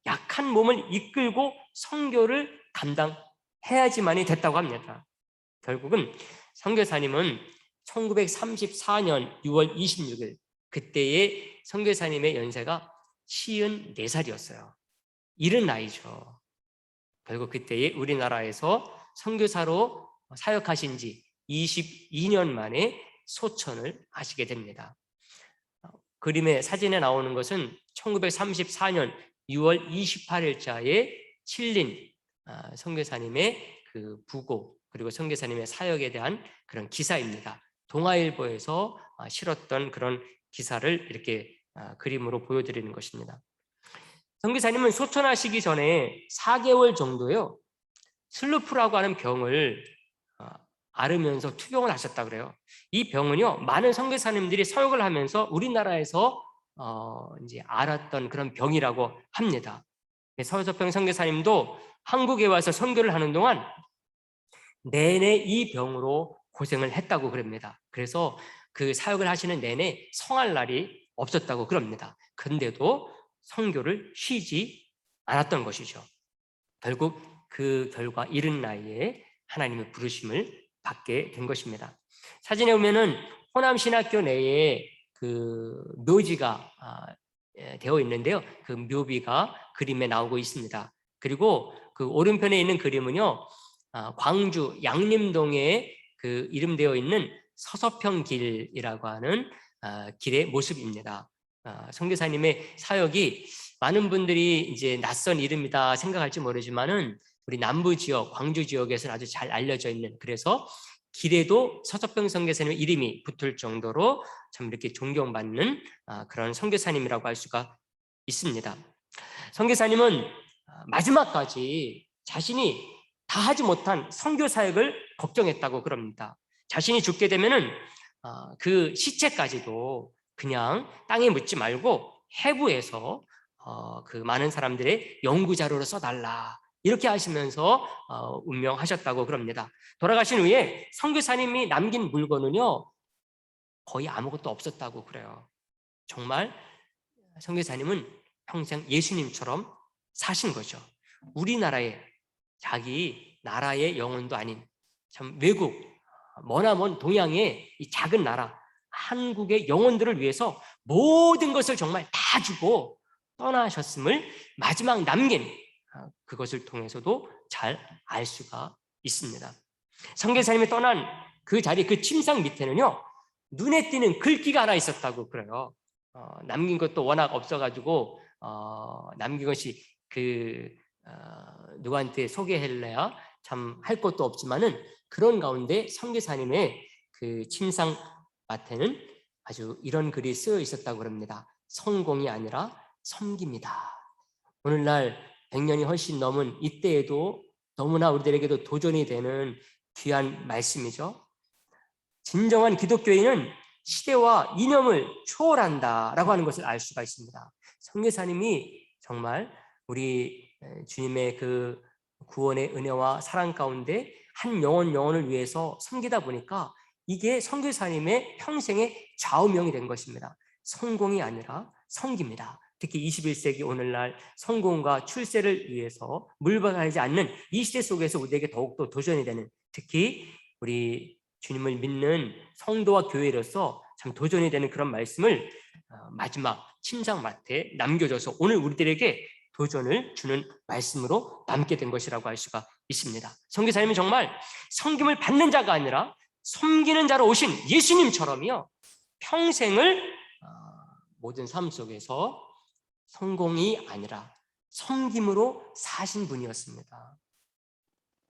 A: 약한 몸을 이끌고 선교를 감당해야지만이 됐다고 합니다. 결국은 선교사님은 1934년 6월 26일 그때의 선교사님의 연세가 54살이었어요. 이른 나이죠. 결국 그때의 우리나라에서 선교사로 사역하신 지 22년 만에 소천을 하시게 됩니다. 그림의 사진에 나오는 것은 1934년 6월 28일자에 칠린 선교사님의 그 부고 그리고 선교사님의 사역에 대한 그런 기사입니다. 동아일보에서 실었던 그런 기사를 이렇게 그림으로 보여드리는 것입니다. 선교사님은 소천하시기 전에 4개월 정도요, 슬루프라고 하는 병을 앓으면서 투병을 하셨다 그래요. 이 병은요, 많은 선교사님들이 사역을 하면서 우리나라에서 이제 알았던 그런 병이라고 합니다. 서서평 선교사님도 한국에 와서 선교를 하는 동안 내내 이 병으로 고생을 했다고 그럽니다. 그래서 그 사역을 하시는 내내 성할 날이 없었다고 그럽니다. 그런데도 선교를 쉬지 않았던 것이죠. 결국 그 결과 이른 나이에 하나님의 부르심을 받게 된 것입니다. 사진에 보면은 호남신학교 내에 그 묘지가 되어 있는데요. 그 묘비가 그림에 나오고 있습니다. 그리고 그 오른편에 있는 그림은요, 광주 양림동에 그 이름되어 있는 서서평길이라고 하는 길의 모습입니다. 선교사님의 사역이 많은 분들이 이제 낯선 이름이다 생각할지 모르지만은 우리 남부 지역, 광주 지역에서는 아주 잘 알려져 있는, 그래서 길에도 서서평 선교사님의 이름이 붙을 정도로 참 이렇게 존경받는 그런 선교사님이라고 할 수가 있습니다. 선교사님은 마지막까지 자신이 다 하지 못한 선교 사역을 걱정했다고 그럽니다. 자신이 죽게 되면은 그 시체까지도 그냥 땅에 묻지 말고 해부해서 그 많은 사람들의 연구 자료로 써달라 이렇게 하시면서 운명하셨다고 그럽니다. 돌아가신 후에 선교사님이 남긴 물건은요 거의 아무것도 없었다고 그래요. 정말 선교사님은 평생 예수님처럼 사신 거죠. 우리나라에 자기 나라의 영혼도 아닌 참 외국 머나먼 동양의 이 작은 나라 한국의 영혼들을 위해서 모든 것을 정말 다 주고 떠나셨음을 마지막 남긴 그것을 통해서도 잘 알 수가 있습니다. 선교사님이 떠난 그 자리, 그 침상 밑에는요 눈에 띄는 글귀가 하나 있었다고 그래요. 남긴 것도 워낙 없어가지고 남긴 것이 누구한테 소개할래야 참 할 것도 없지만은 그런 가운데 선교사님의 그 침상 맡에는 아주 이런 글이 쓰여 있었다고 합니다. 성공이 아니라 섬깁니다. 오늘날 100년이 훨씬 넘은 이때에도 너무나 우리들에게도 도전이 되는 귀한 말씀이죠. 진정한 기독교인은 시대와 이념을 초월한다라고 하는 것을 알 수가 있습니다. 선교사님이 정말 우리 주님의 그 구원의 은혜와 사랑 가운데 한 영혼을 위해서 섬기다 보니까 이게 선교사님의 평생의 좌우명이 된 것입니다. 성공이 아니라 섬깁니다. 특히 21세기 오늘날 성공과 출세를 위해서 물러가지 않는 이 시대 속에서 우리에게 더욱더 도전이 되는, 특히 우리 주님을 믿는 성도와 교회로서 참 도전이 되는 그런 말씀을 마지막 침상 맡에 남겨줘서 오늘 우리들에게 도전을 주는 말씀으로 남게 된 것이라고 할 수가 있습니다. 선교사님은 정말 섬김을 받는 자가 아니라 섬기는 자로 오신 예수님처럼요, 평생을 모든 삶 속에서 성공이 아니라 섬김으로 사신 분이었습니다.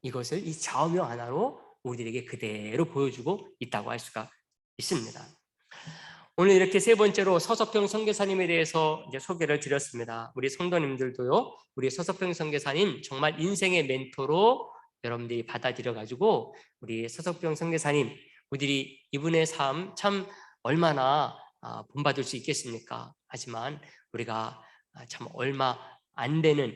A: 이것을 이 좌우명 하나로 우리들에게 그대로 보여주고 있다고 할 수가 있습니다. 오늘 이렇게 세 번째로 서서평 선교사님에 대해서 이제 소개를 드렸습니다. 우리 성도님들도요, 우리 서서평 선교사님 정말 인생의 멘토로 여러분들이 받아들여 가지고 우리 서서평 선교사님, 우리들이 이분의 삶 참 얼마나 본받을 수 있겠습니까? 하지만 우리가 참 얼마 안 되는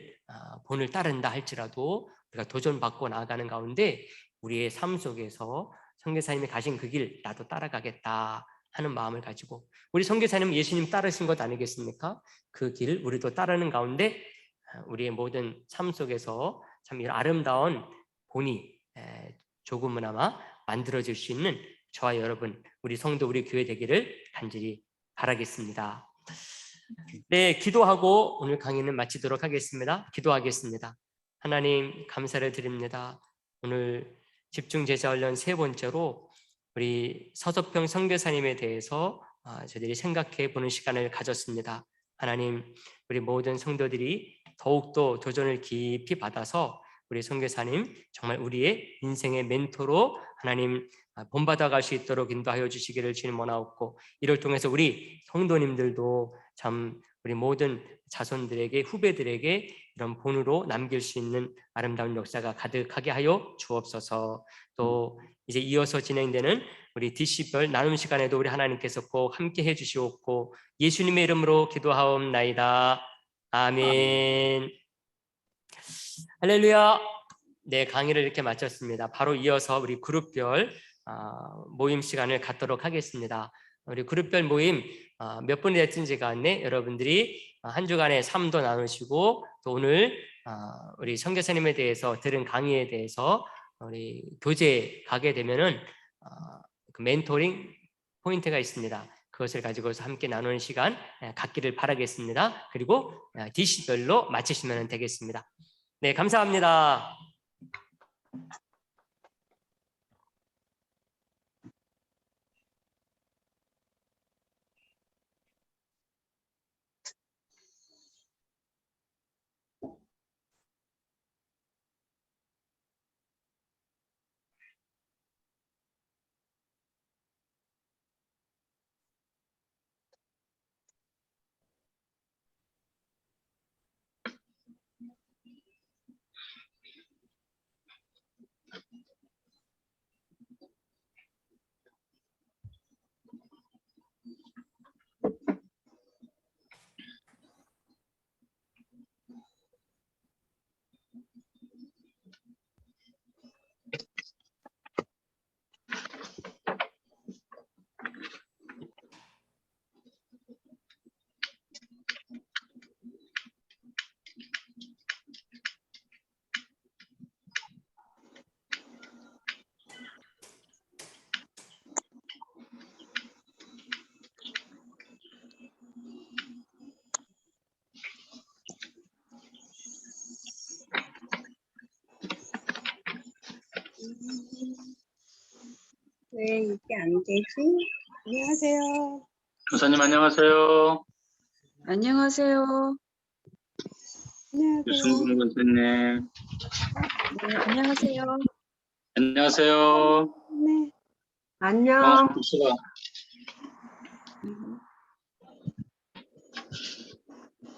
A: 본을 따른다 할지라도 우리가 도전받고 나아가는 가운데 우리의 삶 속에서 선교사님이 가신 그 길 나도 따라가겠다 하는 마음을 가지고, 우리 선교사님은 예수님 따르신 것 아니겠습니까? 그 길 우리도 따르는 가운데 우리의 모든 삶 속에서 참 이런 아름다운 본이 조금이나마 만들어질 수 있는 저와 여러분, 우리 성도, 우리 교회 되기를 간절히 바라겠습니다. 네, 기도하고 오늘 강의는 마치도록 하겠습니다. 기도하겠습니다. 하나님, 감사를 드립니다. 오늘 집중 제자 훈련 세 번째로 우리 서서평 선교사님에 대해서 저희들이 생각해 보는 시간을 가졌습니다. 하나님, 우리 모든 성도들이 더욱더 도전을 깊이 받아서 우리 선교사님 정말 우리의 인생의 멘토로 하나님 본받아갈 수 있도록 인도하여 주시기를 주님 원하옵고, 이를 통해서 우리 성도님들도 참 우리 모든 자손들에게, 후배들에게 이런 본으로 남길 수 있는 아름다운 역사가 가득하게 하여 주옵소서. 또 이제 이어서 진행되는 우리 DC별 나눔 시간에도 우리 하나님께서 꼭 함께 해주시옵고, 예수님의 이름으로 기도하옵나이다. 아멘. 할렐루야. 네, 강의를 이렇게 마쳤습니다. 바로 이어서 우리 그룹별 모임 시간을 갖도록 하겠습니다. 우리 그룹별 모임 몇 분이 됐든지 간에 여러분들이 한 주간의 삶도 나누시고, 또 오늘 우리 선교사님에 대해서 들은 강의에 대해서 우리 교제 가게 되면은 그 멘토링 포인트가 있습니다. 그것을 가지고서 함께 나누는 시간 갖기를 바라겠습니다. 그리고 DC별로 마치시면 되겠습니다. 네, 감사합니다.
E: 왜 이게 안 되지? 안녕하세요.
F: 교사님 안녕하세요.
E: 안녕하세요. 안녕하세요.
F: 유승근 권사님.
E: 네, 안녕하세요.
F: 안녕하세요.
E: 네. 안녕.
F: 반갑습니다.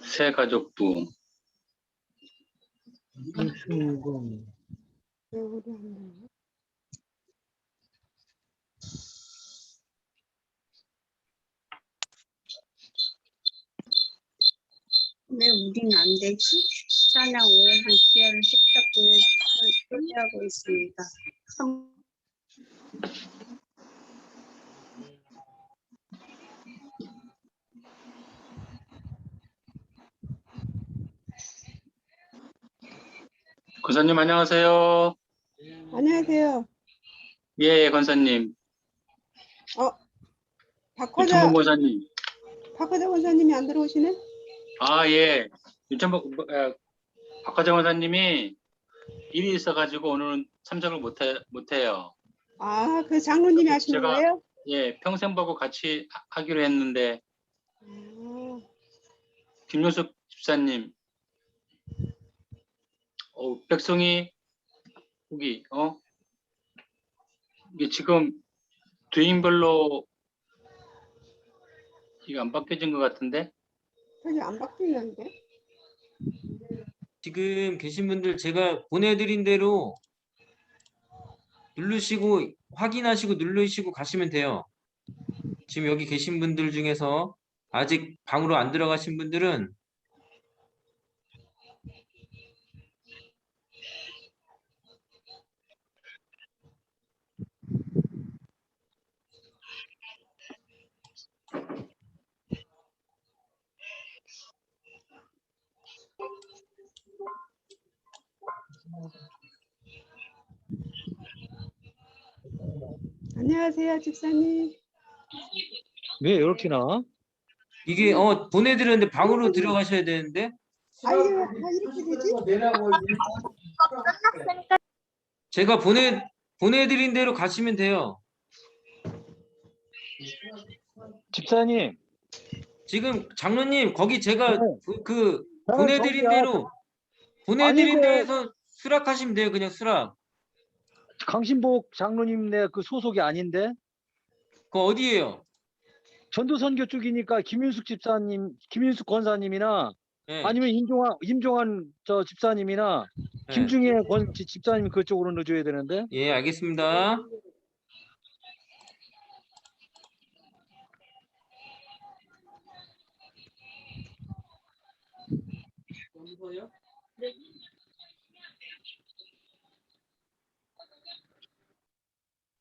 F: 새 가족부.
E: 왜 우리 안 나요? 왜 우린 안 되지? 찬양 5분 기회를 직접 표시하고 있습니다.
F: 권사님 안녕하세요.
G: 안녕하세요.
F: 예, 권사님.
G: 박화자,
F: 유천봉 권사님.
G: 박화자 원사님이 안 들어오시네?
F: 아, 예. 박화정 권사님이 일이 있어가지고 오늘은 참석을 못해요.
G: 아, 그 장로님이 하시는
F: 제가-
G: 거예요?
F: 예, 평생 보고 같이 하기로 했는데
G: 아,
F: 김효숙 집사님, 백송이 후기, 이게 지금 주인별로 이게 안 바뀌어진 것 같은데?
G: 저기 안 바뀌는데?
H: 지금 계신 분들 제가 보내드린 대로 누르시고 확인하시고 누르시고 가시면 돼요. 지금 여기 계신 분들 중에서 아직 방으로 안 들어가신 분들은
G: 안녕하세요, 집사님.
I: 왜 이렇게 나와?
H: 이게 보내드렸는데 방으로 들어가셔야 되는데
G: 아, 이게 왜 다 이렇게 되지?
H: 제가 보내드린 대로 가시면 돼요.
I: 집사님,
H: 지금 장로님 거기 제가 그
I: 저는
H: 보내드린
I: 저기야.
H: 대로 보내드린
I: 아니,
H: 데에서 수락하시면 돼요. 그냥 수락.
I: 강신복 장로님네 그 소속이 아닌데
H: 그거 어디예요?
I: 전도선교 쪽이니까 김윤숙 집사님, 김윤숙 권사님이나
H: 예.
I: 아니면 임종환 저 집사님이나
H: 예.
I: 김중혜 집사님 그쪽으로 넣어줘야 되는데.
H: 예, 알겠습니다.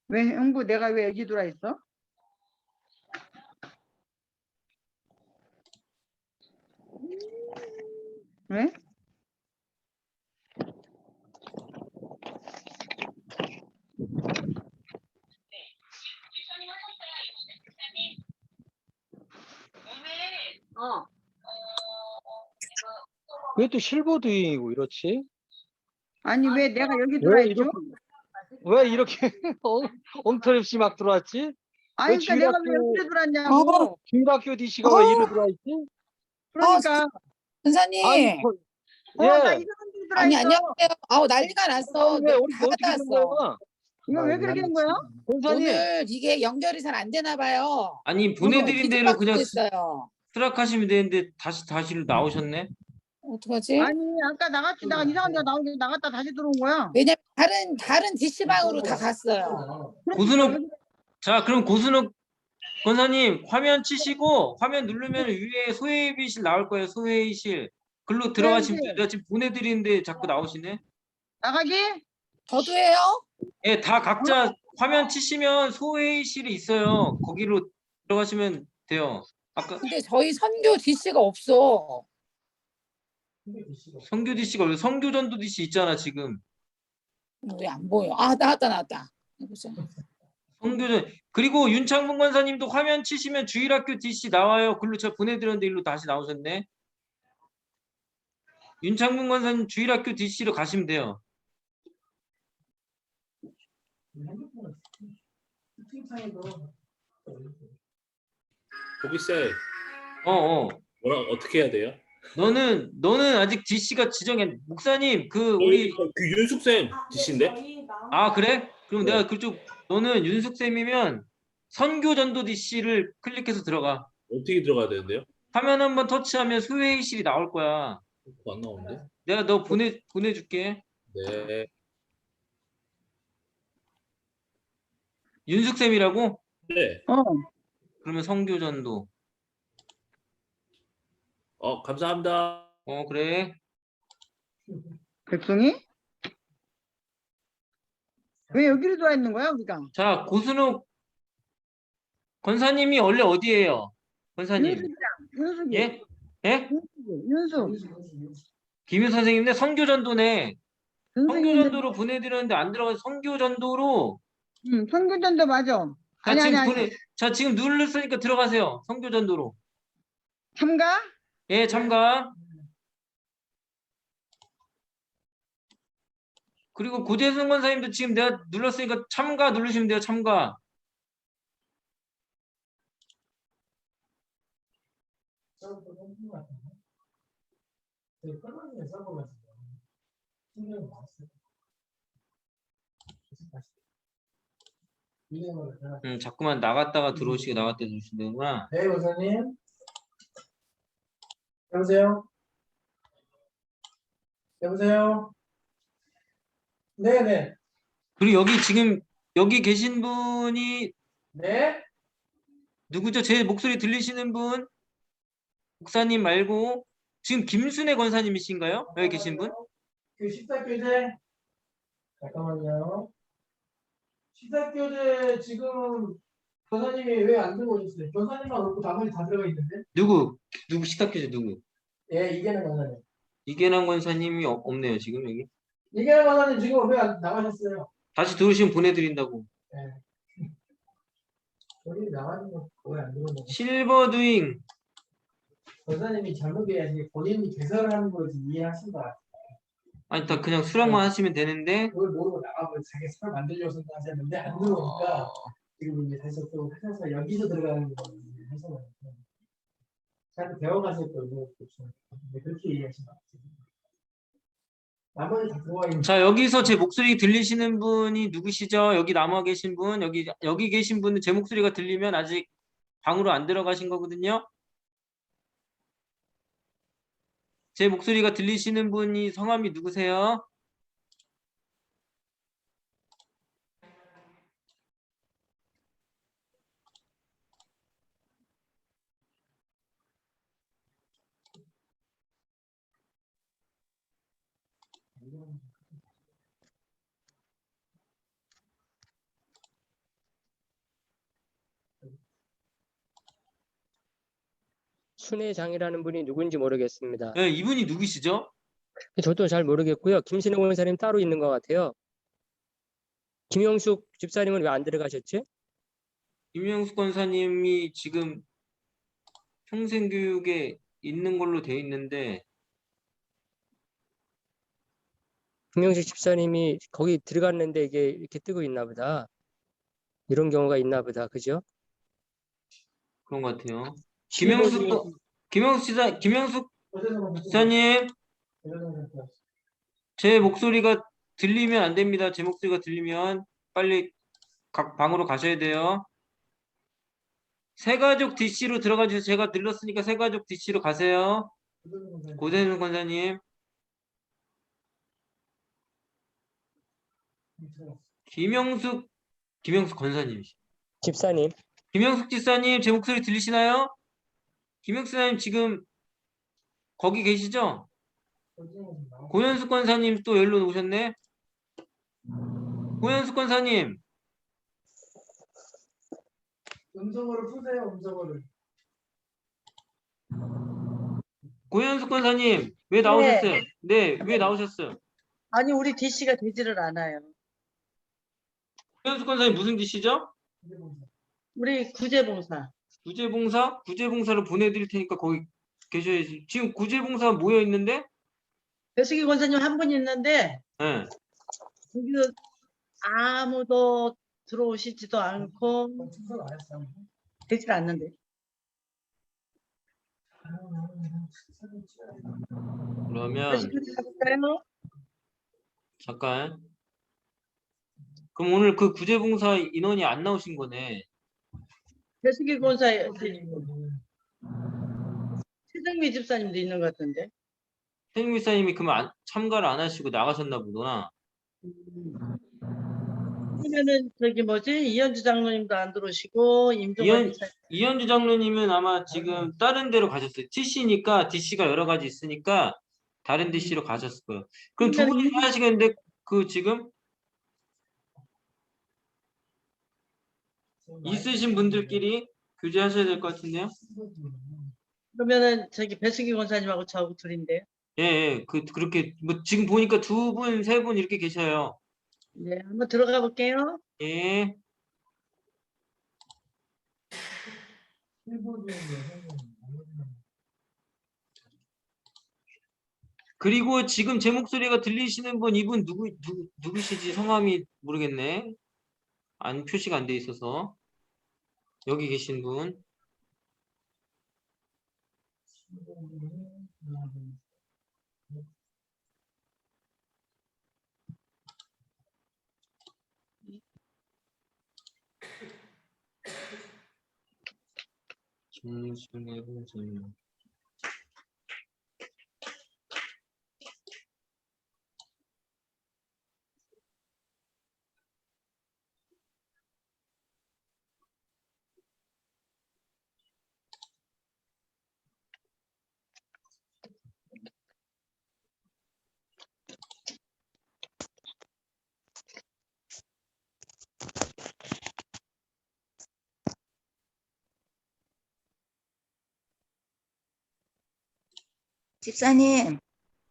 J: 왜 형부 내가 왜 여기 들어와 있어? 왜?
I: 왜 또 실버드윙이고 이렇지?
J: 아니 왜 내가 여기 들어와
I: 왜
J: 있죠?
I: 왜 이렇게 엉터리 막 들어왔지?
J: 아니
I: 왜
J: 그러니까 내가 왜
I: 주일학교-
J: 여기 들어왔냐고.
I: 주일학교 DC가 왜 이리 들어와 있지?
J: 그러니까
K: 권사님,
I: 아니,
J: 나
I: 예.
J: 이상한 데 들어와
K: 아니
J: 있어.
K: 안녕하세요. 아우 난리가 났어.
I: 왜 우리
K: 다
I: 어떻게
K: 갔다
I: 된
K: 왔어.
I: 거야?
J: 이거 왜 그렇게 된 거야?
I: 권사님,
K: 오늘 이게 연결이 잘 안 되나 봐요.
H: 아니 보내드린 대로 그냥
K: 있어요.
H: 수락하시면 되는데 다시 나오셨네.
K: 어떡하지?
J: 아니 아까 나갔지 내가 이상한 데 나갔다 다시 들어온 거야.
K: 왜냐면 다른 DC방으로 다 갔어요.
H: 고순옥, 자 그럼 고순옥 권사님 화면 치시고 화면 누르면 위에 소회의실 나올 거예요. 소회의실 글로 들어가시면 돼요. 내가 지금 보내드리는데 자꾸 나오시네.
J: 나가기?
K: 저도 해요?
H: 예, 다 각자 화면 치시면 소회의실이 있어요. 거기로 들어가시면 돼요. 아까
K: 근데 저희 선교 DC가 없어.
H: 성교 DC가 원래 성교전도 DC 있잖아 지금.
K: 왜 안 보여? 아 나왔다. 해보자.
H: 성교전 그리고 윤창문 권사님도 화면 치시면 주일학교 DC 나와요. 글로 제가 보내드렸는데 일로 다시 나오셨네. 윤창문 권사님 주일학교 DC로 가시면 돼요.
L: 도기쌤, 뭐라 어떻게 해야 돼요?
H: 너는 아직 DC가 지정이 안 목사님 우리
L: 그 윤숙쌤 DC인데?
H: 아 그래? 그럼 내가 그쪽 너는 윤숙 쌤이면 선교전도 DC를 클릭해서 들어가.
L: 어떻게 들어가야 되는데요?
H: 화면 한번 터치하면 소회의실이 나올 거야.
L: 그거 안 나오는데?
H: 내가 너 보내줄게.
L: 네.
H: 윤숙 쌤이라고?
L: 네.
H: 그러면 선교전도.
L: 감사합니다.
H: 그래.
J: 백송이? 왜 여기로 들어와 있는 거야 우리가?
H: 자 고순옥 권사님이 원래 어디예요? 권사님.
J: 윤숙이.
H: 예? 예?
J: 윤숙.
H: 김유 선생님네 선교전도네. 선교전도로 보내드렸는데 안 들어가서 선교전도로.
J: 선교전도 맞아.
H: 자,
J: 아니,
H: 지금
J: 아니, 아니.
H: 자, 지금 눌렀으니까 들어가세요. 선교전도로.
J: 참가?
H: 예, 참가. 그리고 고재승 권사님도 지금 내가 눌렀으니까 참가 누르시면 돼요. 참가. 자꾸만 나갔다가 들어오시고 나갔다 들어오시는구나.
M: 네, 권사님. 여보세요? 여보세요? 네네.
H: 그리고 여기 지금 여기 계신 분이
M: 네?
H: 누구죠? 제 목소리 들리시는 분? 목사님 말고 지금 김순애 권사님이신가요? 여기 계신 분?
M: 그 시사교재. 잠깐만요. 시사교재 지금 권사님이 왜 안 들고 오셨어요? 권사님만 없고 나머지 다 들어가 있는데?
H: 누구 식탁교재 누구?
M: 예, 이계는 권사님.
H: 이계남 권사님이 없네요 지금 여기.
M: 이계는 권사님 지금 왜 안 나가셨어요?
H: 다시 들어오시면 보내드린다고.
M: 예. 우리 나가는 거 왜 안 들어오는 거?
H: 실버두잉.
M: 권사님이 잘못 이해하시 본인이 개설을 하는 거지 이해하신 거 같아요.
H: 아니 다 그냥 수락만 하시면 되는데.
M: 그걸 모르고 나가고 자기 설 만들려고 하셨는데 안 들어오니까 지금 이제 다시 또 하셔서 여기서 들어가는 거 하셔서 잘 배워가실 거예요. 그렇게 이해하신 것 같아요. 나머지 다 들어와 있는.
H: 자 여기서 제 목소리 들리시는 분이 누구시죠? 여기 남아 계신 분, 여기 계신 분은 제 목소리가 들리면 아직 방으로 안 들어가신 거거든요. 제 목소리가 들리시는 분이 성함이 누구세요?
A: 순회장이라는 분이 누군지 모르겠습니다.
H: 네, 이분이 누구시죠?
A: 저도 잘 모르겠고요. 김신호 권사님 따로 있는 것 같아요. 김영숙 집사님은 왜 안 들어가셨지?
H: 김영숙 권사님이 지금 평생교육에 있는 걸로 돼 있는데.
A: 김영숙 집사님이 거기 들어갔는데 이게 이렇게 뜨고 있나 보다. 이런 경우가 있나 보다. 그죠?
H: 그런 것 같아요. 김영숙 지사님, 제 목소리가 들리면 안 됩니다. 제 목소리가 들리면 빨리 각 방으로 가셔야 돼요. 새가족 DC로 들어가 주세요. 제가 눌렀으니까 새가족 DC로 가세요. 고대는 권사님. 김영숙 권사님이시.
A: 집사님.
H: 김영숙 집사님, 제 목소리 들리시나요? 김영숙 사님 지금 거기 계시죠? 고현숙 권사님 또 연락 오셨네. 고현숙 권사님.
M: 음성으로 푸세요. 음성으로.
H: 고현숙 권사님 왜 나오셨어요? 네, 왜 나오셨어요?
J: 아니, 우리 DC가 되지를 않아요.
H: 고현숙 권사님 무슨 짓이죠?
J: 우리 구제봉사.
H: 구제봉사? 구제봉사를 보내드릴 테니까 거기 계셔야지. 지금 구제봉사 모여 있는데?
J: 배수기 권사님 한 분 있는데
H: 네.
J: 거기서 아무도 들어오시지도 않고 되질 않는데.
H: 그러면
J: 배수기 갈까요?
H: 잠깐. 그럼 오늘 그 구제봉사 인원이 안 나오신 거네.
J: 배수기 권사 최정미 집사님도 있는 것 같은데.
H: 생미사님이 그러면 참가를 안 하시고 나가셨나 보구나.
J: 그러면은 저기 뭐지 이현주 장로님도 안 들어오시고 임종환 집사님.
H: 이현주 장로님은 아마 지금 다른 데로 가셨어요. TC니까 DC가 여러 가지 있으니까 다른 DC로 가셨을 거예요. 그럼 두 분이 하시겠는데 그 지금 있으신 분들끼리 교제하셔야 될 것 같은데요.
J: 그러면은 저기 배수기 권사님하고 저하고 둘인데요.
H: 예, 예, 그렇게, 뭐, 지금 보니까 2분, 3분 이렇게 계셔요.
J: 네, 한번 들어가 볼게요.
H: 예. 그리고 지금 제 목소리가 들리시는 분, 이분 누구시지? 성함이 모르겠네. 안, 표시가 안 돼 있어서. 여기 계신 분. 김순애 선생님.
N: 집사님,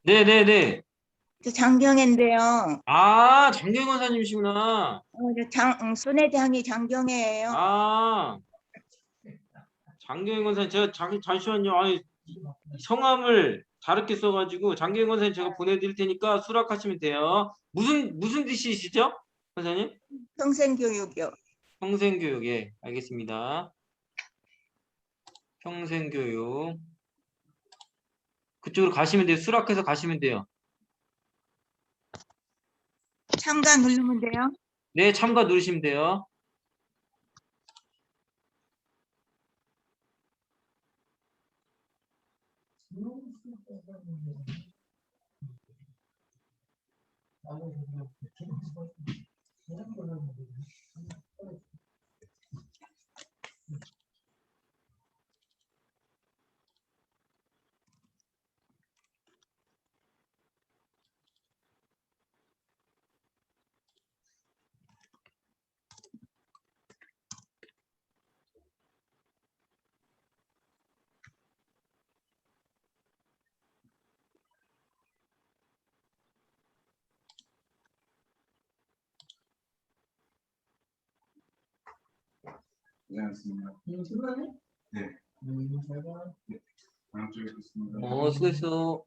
H: 네네네.
N: 저 장경애인데요.
H: 아, 장경 권사님이시구나.
N: 순회장이 장경애예요.
H: 아, 장경 권사님, 제가 잠시만요. 아니, 성함을 다르게 써가지고 장경 권사님 제가 보내드릴 테니까 수락하시면 돼요. 무슨 뜻이시죠, 권사님?
N: 평생교육이요.
H: 평생교육, 예, 알겠습니다. 평생교육. 그쪽으로 가시면 돼요. 수락해서 가시면 돼요.
N: 참가 누르면 돼요.
H: 네, 참가 누르시면 돼요.
M: 고생하셨습니다. 네. 잘 봐. 네. 다음 주에 뵙겠습니다.
H: 수고했어.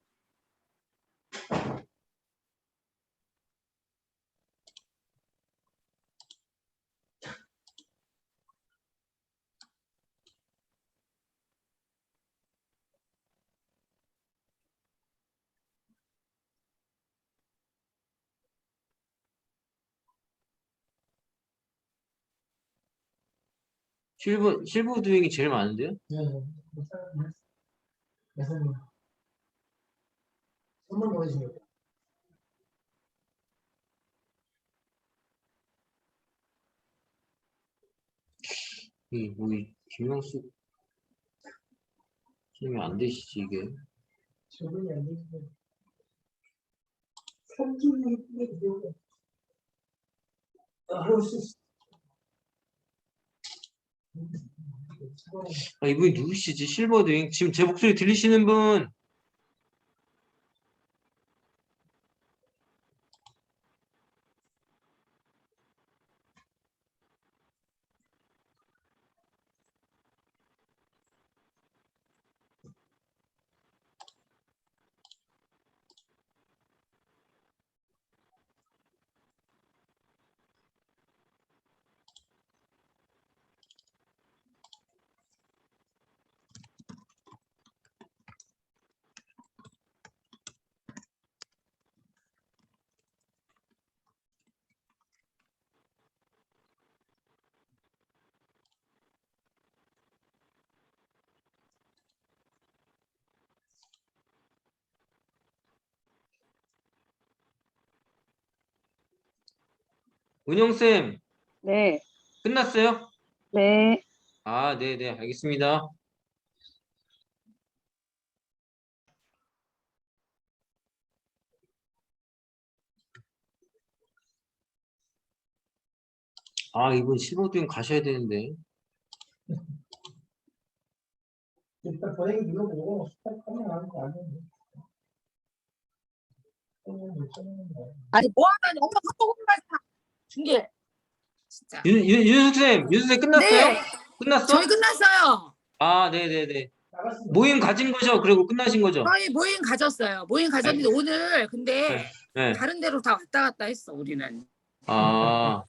H: 실버 도잉이 제일 많은데요?
M: 네. 여사님. 선물 보내주세요.
H: 김영수 선생님이 안 되시지, 이게.
M: 적응이 안 되는데. 성질이 있는데. 할 수 있어.
H: 이분이 누구시지? 실버 도잉. 지금 제 목소리 들리시는 분. 은영쌤,
E: 네,
H: 끝났어요?
E: 네.
H: 아, 네네, 알겠습니다. 아, 이분 실버 도잉 가셔야 되는데.
M: 일단 보내기 눌러보고 스타트 하면 하는 거 아니에요.
K: 아니 뭐 하다니 엄마 카톡만 중계. 진짜.
H: 윤수쌤 끝났어요?
K: 네.
H: 끝났어?
K: 저희 끝났어요.
H: 아, 네네네. 모임 가진 거죠? 그리고 끝나신 거죠?
K: 저희 모임 가졌어요. 모임 가졌는데 오늘 근데
H: 네.
K: 다른 데로 다 왔다 갔다 했어 우리는.
H: 아,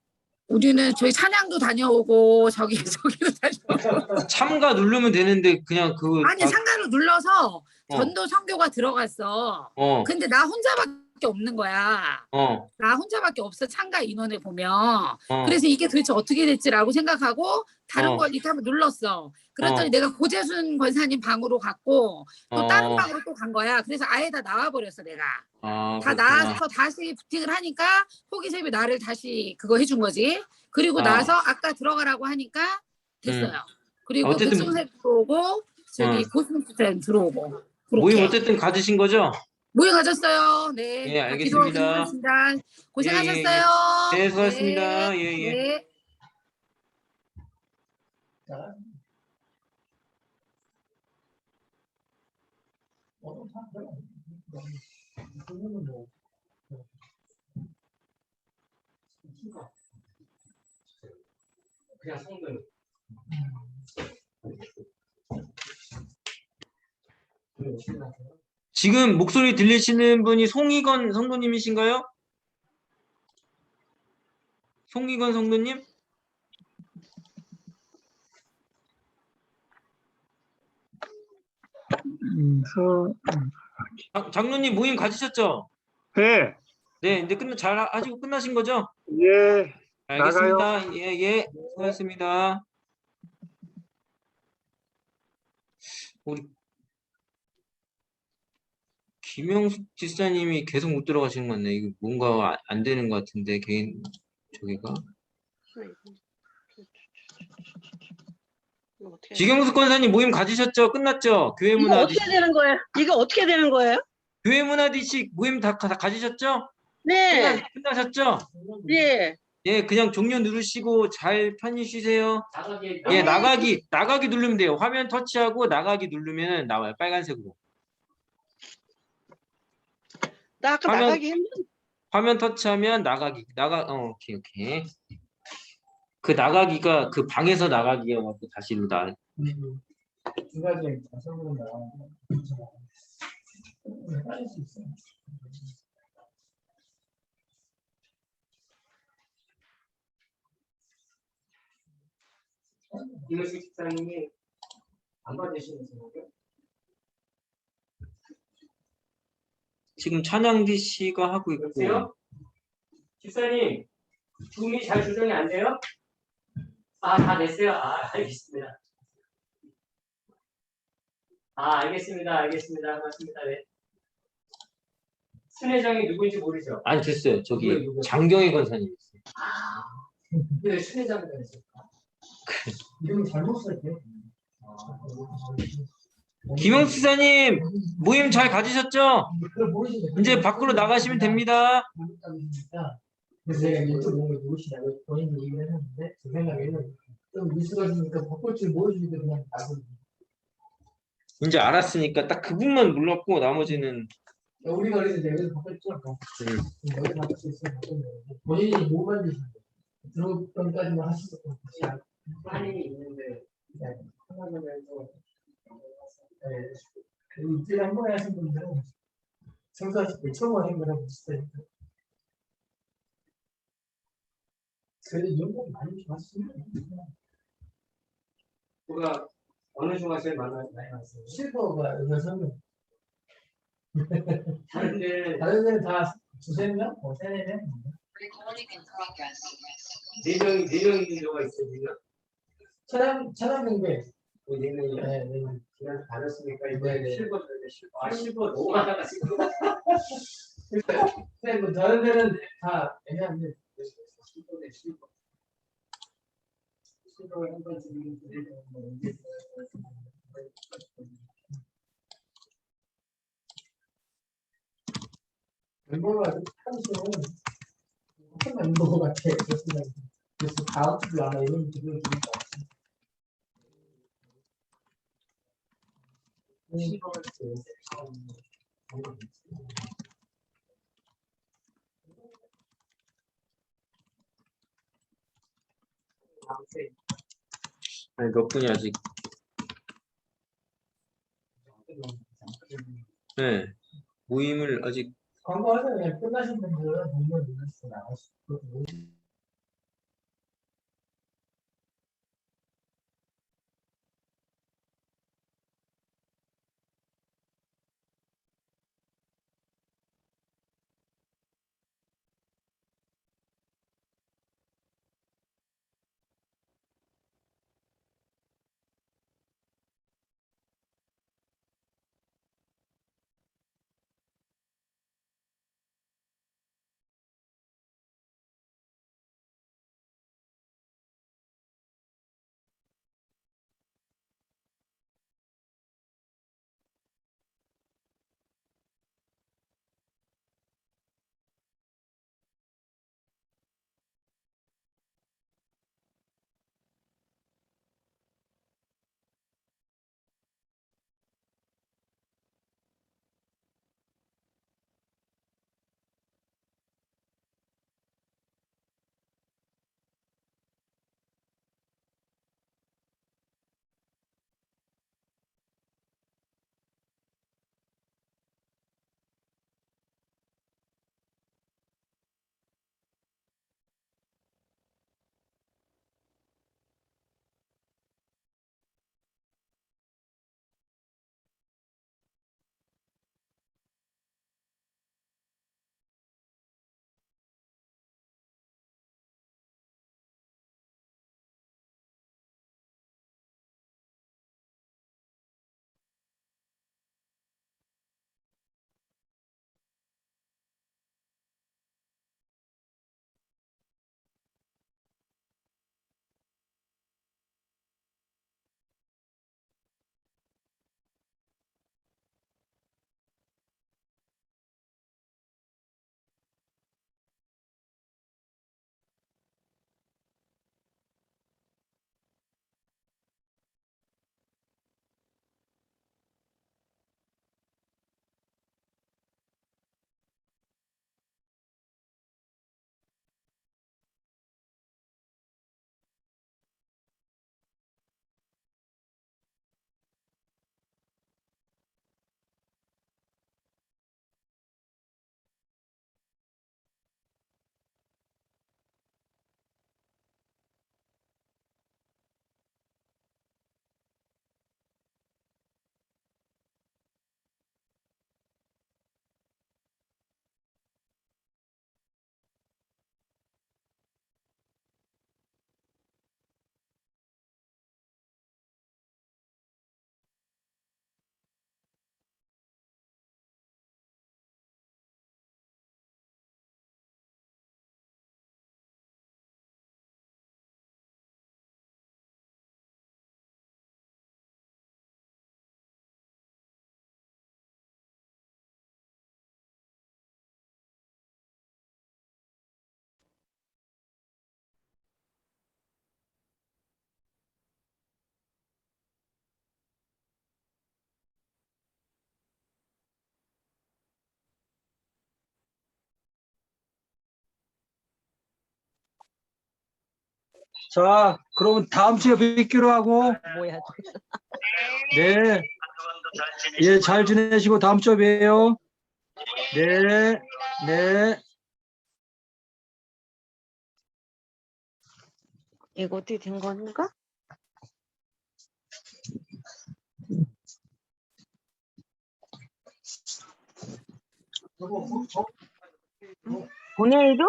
K: 우리는 저희 찬양도 다녀오고 저기도 다녀오고.
H: 참가 누르면 되는데 그냥 그거
K: 아니 참가로 눌러서
H: 어.
K: 전도 선교가 들어갔어.
H: 어.
K: 근데 나 혼자밖에 없는 거야.
H: 어.
K: 나 혼자밖에 없어 참가 인원을 보면.
H: 어.
K: 그래서 이게 도대체 어떻게 됐지라고 생각하고 다른
H: 어.
K: 걸 이렇게 한번 눌렀어. 그랬더니
H: 어.
K: 내가 고재순 권사님 방으로 갔고 또 다른
H: 어.
K: 방으로 또 간 거야. 그래서 아예 다 나와버렸어 내가.
H: 아,
K: 다
H: 그렇구나.
K: 나와서 다시 부팅을 하니까 호기쌤이 나를 다시 그거 해준 거지. 그리고
H: 아.
K: 나서 아까 들어가라고 하니까 됐어요. 그리고
H: 어쨌든-
K: 백승쌤 들어오고 저기 고승쌤 들어오고.
H: 모임
K: 그렇게.
H: 어쨌든 가지신 거죠?
K: 모임 가졌어요. 네.
H: 예, 알겠습니다.
K: 고생하셨어요.
H: 네, 수고하셨습니다. 예, 예.
K: 네.
A: 그냥 성분.
H: 지금 목소리 들리시는 분이 송희건 성도님이신가요? 송희건 성도님? 장로님 모임 가지셨죠?
I: 네.
H: 네, 이제 잘 하시고 끝나신 거죠?
I: 예.
H: 알겠습니다. 예, 예. 수고하셨습니다. 우리 김영숙 지사님이 계속 못 들어가시는 것 같네. 이거 뭔가 안 되는 것 같은데 개인 저기가. 지경숙 권사님 모임 가지셨죠? 끝났죠? 교회
J: 이거
H: 문화
J: 어떻게 되는 거예요? 이거 어떻게 되는 거예요?
H: 교회 문화 디식 모임 다 가지셨죠?
J: 네.
H: 끝나셨죠?
J: 예.
H: 예, 그냥 종료 누르시고 잘 편히 쉬세요.
A: 나가기.
H: 예, 나가기 누르면 돼요. 화면 터치하고 나가기 누르면 나와요. 빨간색으로.
J: 나 아까 나가기 했는데.
H: 화면 터치하면 오케이. 그 나가기가 그 방에서 나가기여가지고 다시 나.
M: 두 가지 자성으로 나가는 거. 빠질 수 있어요. 김효식 집사님이 안 받으시는 거예요?
H: 지금 찬양 DC가 하고 있고.
A: 여보세요? 집사님, 줌이 잘 조정이 안 돼요? 아, 다 됐어요? 아, 알겠습니다. 아, 알겠습니다. 고맙습니다. 네. 순회장이 누구인지 모르죠?
H: 아니 됐어요. 저기
A: 누구예요?
H: 장경희 권사님 있어요.
A: 아, 왜 순회장이 되셨을까?
M: 이름을 잘못 썼대요.
H: 김영수 사님 모임 잘 가지셨죠? 이제 밖으로 나가시면 됩니다.
M: 그래서 제가 이제 또 뭔가 누구시냐고 본인 얘기를 했는데 제 생각에는 좀 미숙하시니까 바꿀 줄 모르시니까 그냥 나고
H: 이제 알았으니까 딱 그분만 몰랐고 나머지는
M: 우리가 그래서 이제 여기서 바꿨죠. 여기 바꿀 수 있으면 바꾸면 본인이 뭐 만드시는 거예요? 들어오기까지만 하시고
A: 하나님이 있는데
M: 하나님에서 일주일에 한 번에 하신 분들은 청소하실 때 처음 하신 거랑 비슷하니까 그래도 연봉이 많이 좋았습니다.
A: 누가 어느 중가 제일 많이 나왔어요?
M: 실버가 여성은
A: 다른
M: 데는 다 두세 명? 세네 명?
A: 네 명이 있는 경우가 있어요, 지금?
M: 차량 경배.
A: 네 명이요?
M: 네, 네.
A: 지난 다녔으니까
M: 네,
A: 이번에
M: 네.
A: 실버 줘야 돼, 실버. 아, 실버 너무 많아가 지금.
M: 네, 뭐 다른 데는 다 애매한데
A: 실버네, 실버. 실버를 한번 주면
M: 멤버가 한시는 큰 멤버 같아. 그래서 다음 주도 아마 이런 기분이 들것 같아.
H: 아니, 몇 분이 아직. 네. 모임을 아직.
M: 광고하잖아요. 끝나신 분들은 공무원 유니스트 나가시고.
I: 자, 그러면 다음 주에 뵙기로 하고.
O: 뭐야?
I: 네. 예, 잘 지내시고 다음 주에 봬요. 네. 네.
O: 이거 어떻게 된 건가? 보내줘?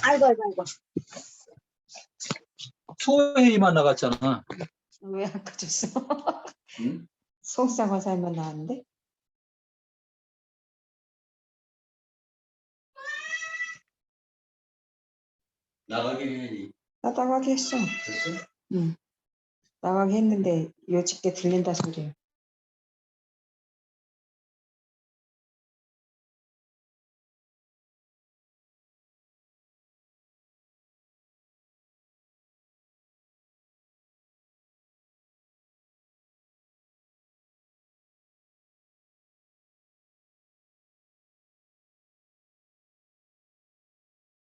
O: 아이고, 아이고, 아이고.
I: 소회의만 나갔잖아.
O: 왜 안 꺼졌어?
I: 응?
O: 속상한 살만 나왔는데?
I: 나가긴 해야지.
O: 나 나가게 했어.
I: 됐어?
O: 응. 나가게 했는데 요집게 들린다 소리야.